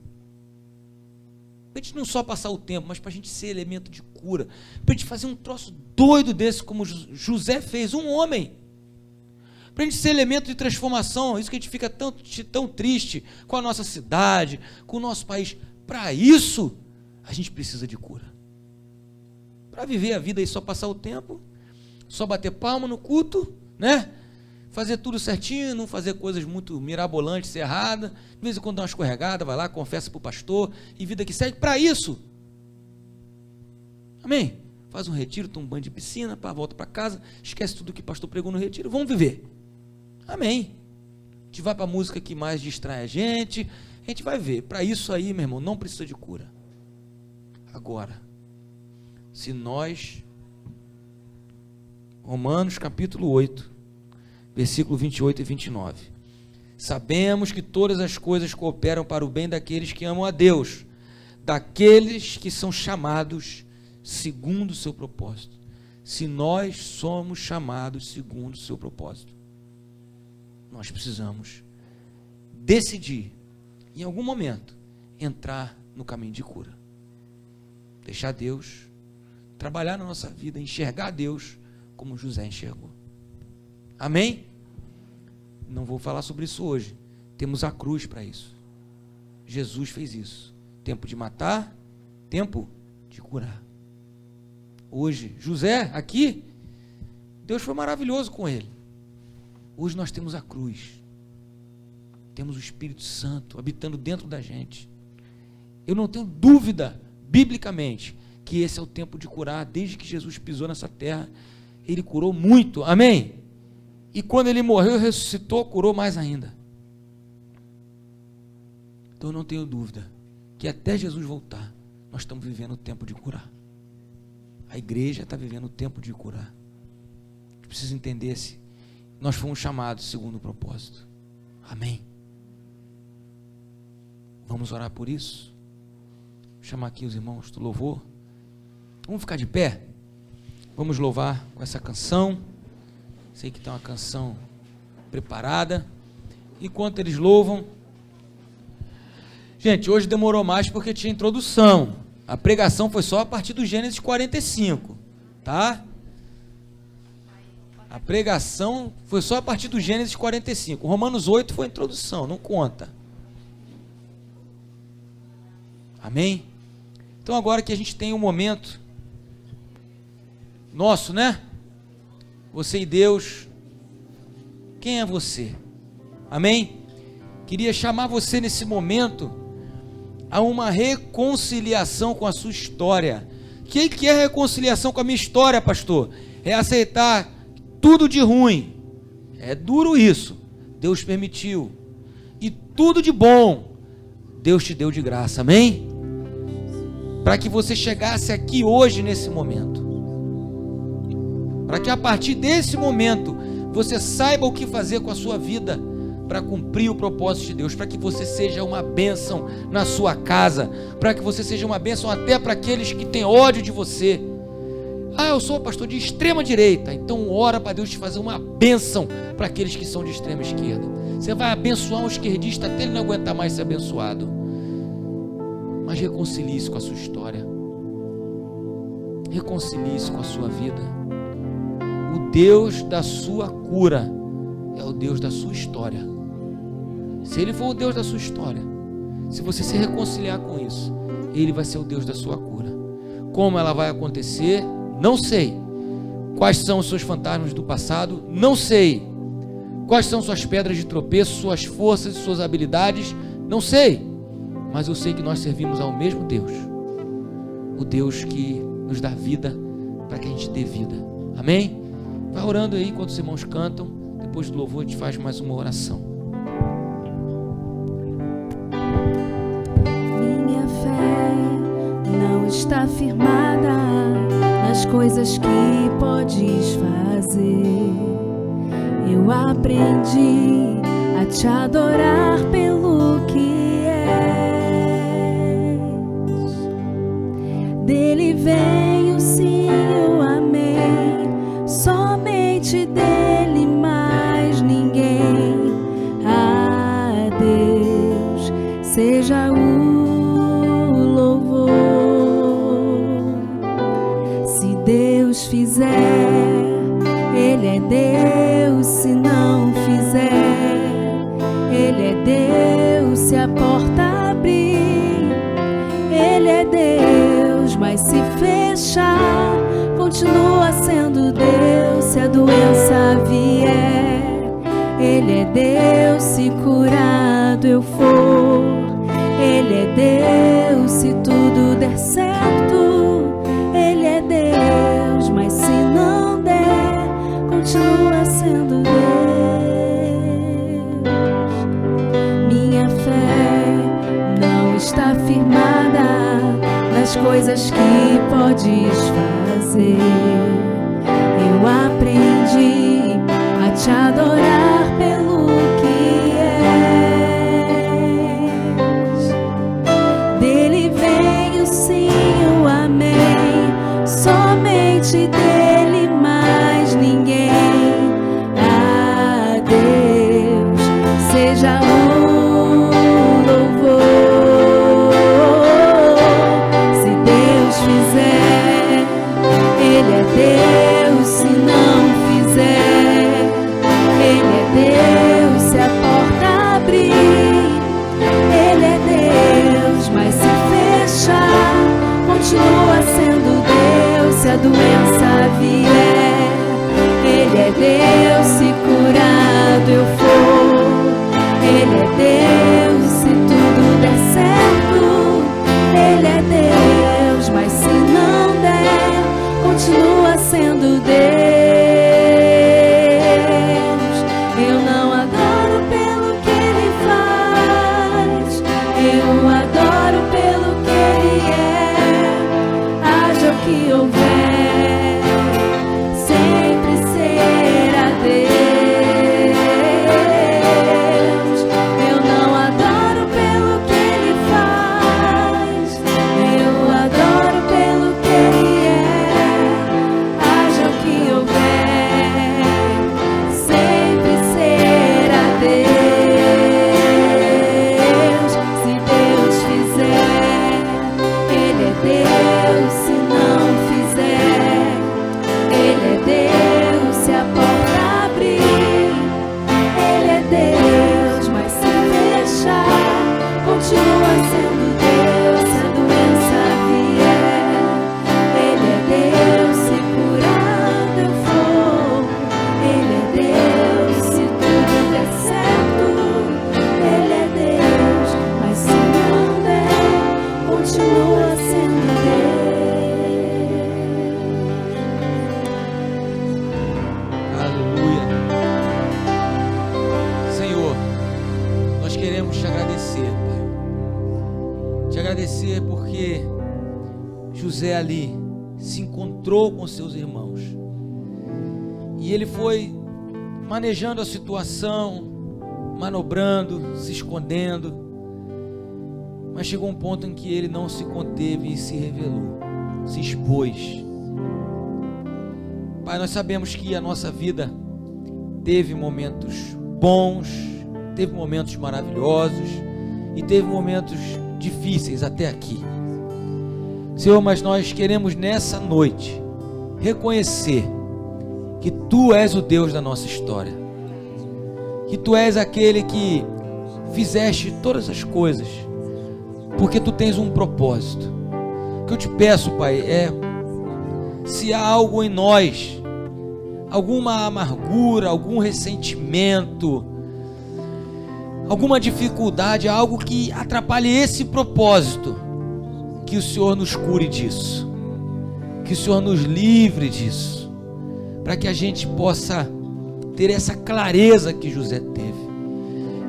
para a gente não só passar o tempo, mas para a gente ser elemento de cura, para a gente fazer um troço doido desse, como José fez, um homem, para a gente ser elemento de transformação. Isso que a gente fica tão triste com a nossa cidade, com o nosso país. Para isso, a gente precisa de cura. Para viver a vida e só passar o tempo, só bater palma no culto, né? Fazer tudo certinho, não fazer coisas muito mirabolantes, erradas, de vez em quando dá uma escorregada, vai lá, confessa para o pastor, e vida que segue. Para isso, amém? Faz um retiro, toma um banho de piscina, volta para casa, esquece tudo que o pastor pregou no retiro, vamos viver. Amém. A gente vai para a música que mais distrai a gente vai ver. Para isso aí, meu irmão, não precisa de cura. Agora, se nós, Romanos capítulo 8, versículo 28 e 29, sabemos que todas as coisas cooperam para o bem daqueles que amam a Deus, daqueles que são chamados segundo o seu propósito. Se nós somos chamados segundo o seu propósito, nós precisamos decidir, em algum momento, entrar no caminho de cura. Deixar Deus trabalhar na nossa vida, enxergar Deus como José enxergou. Amém? Não vou falar sobre isso hoje. Temos a cruz para isso. Jesus fez isso. Tempo de matar, tempo de curar. Hoje, José, aqui, Deus foi maravilhoso com ele. Hoje nós temos a cruz. Temos o Espírito Santo habitando dentro da gente. Eu não tenho dúvida, biblicamente, que esse é o tempo de curar. Desde que Jesus pisou nessa terra, ele curou muito. Amém? E quando ele morreu, ressuscitou, curou mais ainda. Então eu não tenho dúvida que até Jesus voltar, nós estamos vivendo o tempo de curar. A igreja está vivendo o tempo de curar. A gente precisa entender se nós fomos chamados segundo o propósito. Amém? Vamos orar por isso? Vou chamar aqui os irmãos do louvor. Vamos ficar de pé? Vamos louvar com essa canção. Sei que tem uma canção preparada. Enquanto eles louvam, gente, hoje demorou mais porque tinha introdução. A pregação foi só a partir do Gênesis 45, tá? A pregação foi só a partir do Gênesis 45. Romanos 8 foi a introdução, não conta. Amém? Então agora que a gente tem um momento nosso, né? Você e Deus. Quem é você? Amém? Queria chamar você nesse momento a uma reconciliação com a sua história. O que é reconciliação com a minha história, pastor? É aceitar tudo de ruim. É duro isso. Deus permitiu. E tudo de bom, Deus te deu de graça. Amém? Para que você chegasse aqui hoje nesse momento. Para que a partir desse momento você saiba o que fazer com a sua vida para cumprir o propósito de Deus, para que você seja uma bênção na sua casa, para que você seja uma bênção até para aqueles que têm ódio de você. Ah, eu sou pastor de extrema direita, então ora para Deus te fazer uma bênção para aqueles que são de extrema esquerda. Você vai abençoar um esquerdista até ele não aguentar mais ser abençoado. Mas reconcilie-se com a sua história, reconcilie-se com a sua vida. O Deus da sua cura é o Deus da sua história. Se Ele for o Deus da sua história, se você se reconciliar com isso, Ele vai ser o Deus da sua cura. Como ela vai acontecer, não sei. Quais são os seus fantasmas do passado, não sei. Quais são suas pedras de tropeço, suas forças e suas habilidades, não sei. Mas eu sei que nós servimos ao mesmo Deus, o Deus que nos dá vida para que a gente dê vida. Amém? Vai orando aí enquanto os irmãos cantam. Depois do louvor a gente faz mais uma oração. Minha fé não está firmada nas coisas que podes fazer. Eu aprendi a te adorar pelo que és. Dele vem o sim, o amém, somente dele, mais ninguém. A Deus seja o louvor. Se Deus fizer, Ele é Deus. Se não fizer, Ele é Deus. Se a porta abrir, Ele é Deus. Mas se fechar, continua sendo Deus. Se a doença vier, Ele é Deus. Se curado eu for, Ele é Deus. Se tudo der certo, Ele é Deus. Mas se não der, continua sendo Deus. Minha fé não está firmada nas coisas que podes fazer. Eu aprendi a te adorar pelo que és. Dele vem Ele é Deus se curado eu for. Ele é Deus se tudo der certo. Ele é Deus, mas se não der, continua sendo Deus. Eu não adoro pelo que Ele faz, eu adoro pelo que Ele é. Haja o que houver, sempre será Deus. Eu não adoro pelo que Ele faz, eu adoro pelo que Ele é. Haja o que houver, sempre será Deus. Se Deus fizer, Ele é Deus. Se não fizer, Ele é Deus. Se a porta abrir, Ele é Deus. Mas se fechar, continua sendo Deus. Se a doença vier, Ele é Deus. Se curado eu for, Ele é Deus. Se tudo der certo, Ele é Deus. Mas se não der, continua sendo Deus. Aleluia. Senhor, nós queremos te agradecer, Pai. Te agradecer porque José ali se encontrou com seus irmãos. E ele foi manejando a situação, manobrando, se escondendo. Mas chegou um ponto em que ele não se conteve e se revelou, se expôs. Pai, nós sabemos que a nossa vida teve momentos bons, teve momentos maravilhosos e teve momentos difíceis até aqui. Senhor, mas nós queremos nessa noite reconhecer que Tu és o Deus da nossa história, que Tu és aquele que fizeste todas as coisas, porque Tu tens um propósito. O que eu te peço, Pai, é se há algo em nós, alguma amargura, algum ressentimento, alguma dificuldade, algo que atrapalhe esse propósito, que o Senhor nos cure disso, que o Senhor nos livre disso, para que a gente possa ter essa clareza que José teve,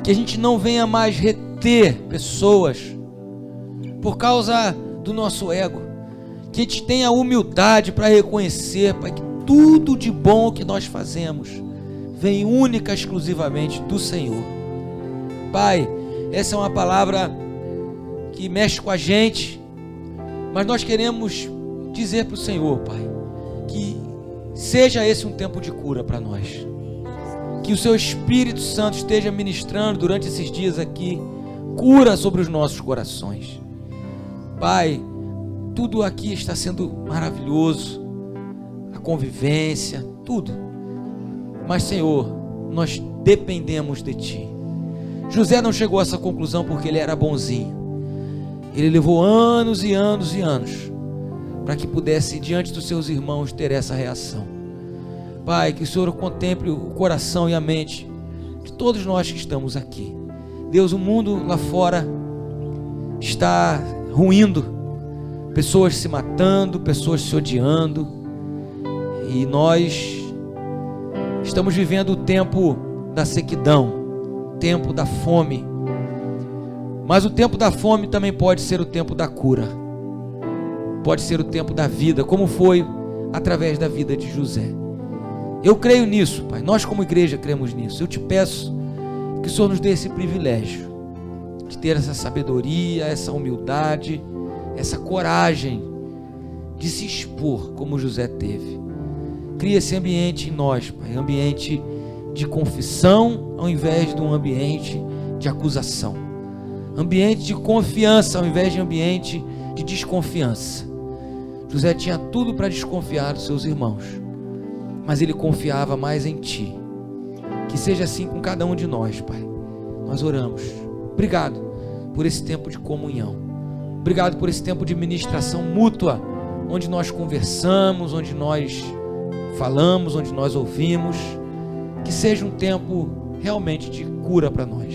que a gente não venha mais reter pessoas por causa do nosso ego, que a gente tenha humildade para reconhecer, Pai, que tudo de bom que nós fazemos vem única e exclusivamente do Senhor. Pai, essa é uma palavra que mexe com a gente, mas nós queremos dizer para o Senhor, Pai, que seja esse um tempo de cura para nós, que o Seu Espírito Santo esteja ministrando durante esses dias aqui, cura sobre os nossos corações. Pai, tudo aqui está sendo maravilhoso, a convivência, tudo, mas Senhor, nós dependemos de Ti. José não chegou a essa conclusão porque ele era bonzinho, ele levou anos e anos e anos para que pudesse diante dos seus irmãos ter essa reação. Pai, que o Senhor contemple o coração e a mente de todos nós que estamos aqui. Deus, o mundo lá fora está ruindo, pessoas se matando, pessoas se odiando, e nós estamos vivendo o tempo da sequidão, o tempo da fome, mas o tempo da fome também pode ser o tempo da cura, pode ser o tempo da vida, como foi através da vida de José. Eu creio nisso, Pai, nós como igreja cremos nisso. Eu te peço que o Senhor nos dê esse privilégio de ter essa sabedoria, essa humildade, essa coragem de se expor como José teve. Cria esse ambiente em nós, Pai, ambiente de confissão ao invés de um ambiente de acusação, ambiente de confiança ao invés de ambiente de desconfiança. José tinha tudo para desconfiar dos seus irmãos, mas ele confiava mais em Ti. Que seja assim com cada um de nós, Pai. Nós oramos. Obrigado por esse tempo de comunhão. Obrigado por esse tempo de ministração mútua, onde nós conversamos, onde nós falamos, onde nós ouvimos, que seja um tempo realmente de cura para nós.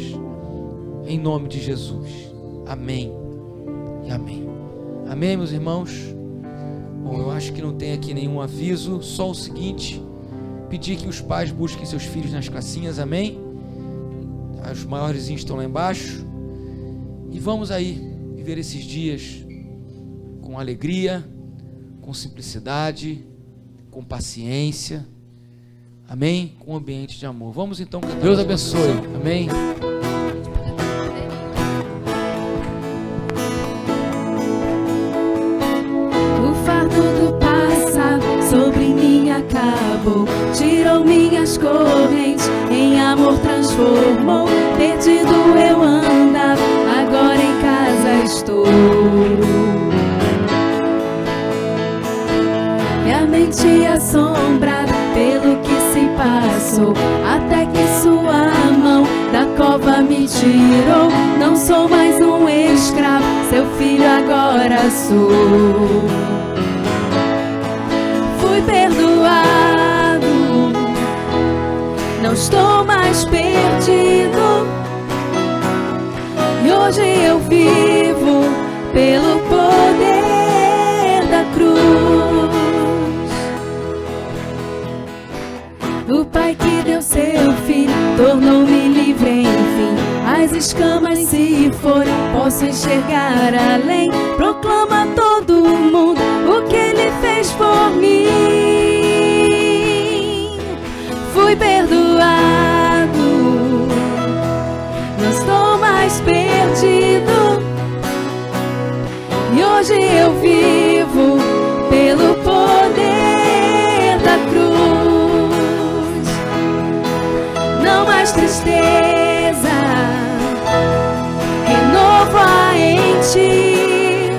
Em nome de Jesus. Amém e amém. Amém, meus irmãos? Bom, eu acho que não tem aqui nenhum aviso, só o seguinte: pedir que os pais busquem seus filhos nas classinhas, amém? Os maiores estão lá embaixo. E vamos aí viver esses dias com alegria, com simplicidade, com paciência, amém? Com um ambiente de amor. Vamos então cantar. Deus abençoe, amém? O fardo do passado sobre mim acabou, tirou minhas correntes, em amor transformou. Perdido eu andava, agora em casa estou. Minha mente assombrada pelo que se passou, até que sua mão da cova me tirou. Não sou mais um escravo, seu filho agora sou. Fui perdoado, não estou mais perdido, e hoje eu vivo pelo poder da cruz. O Pai que deu seu filho tornou-me livre, enfim. As escamas se foram, posso enxergar além. Proclama a todo mundo o que Ele fez por mim. Fui perdoado, não estou mais perdido, e hoje eu vivo pelo poder da cruz. Não mais tristeza, renovo há em ti,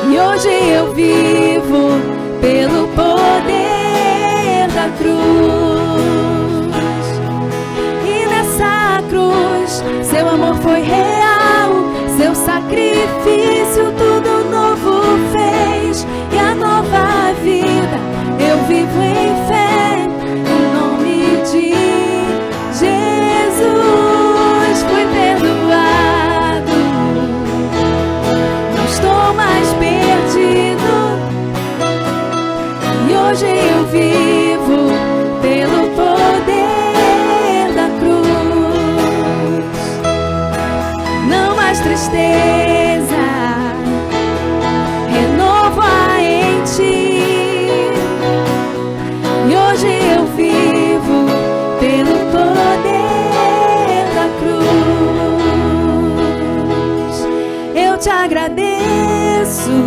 e hoje eu vivo pelo poder da cruz. E nessa cruz seu amor foi real, seu sacrifício tudo novo fez, e a nova vida eu vivo em fé, em nome de Jesus. Fui perdoado, não estou mais perdido, e hoje eu vivo pelo poder da cruz. Não mais tristeza, renovo há em ti, e hoje eu vivo pelo poder da cruz. Eu te agradeço,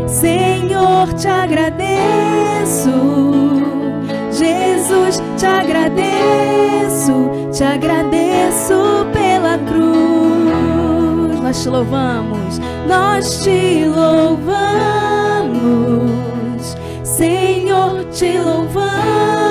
Senhor, te agradeço, Jesus, te agradeço pela cruz. Nós te louvamos, nós te louvamos, Senhor, te louvamos.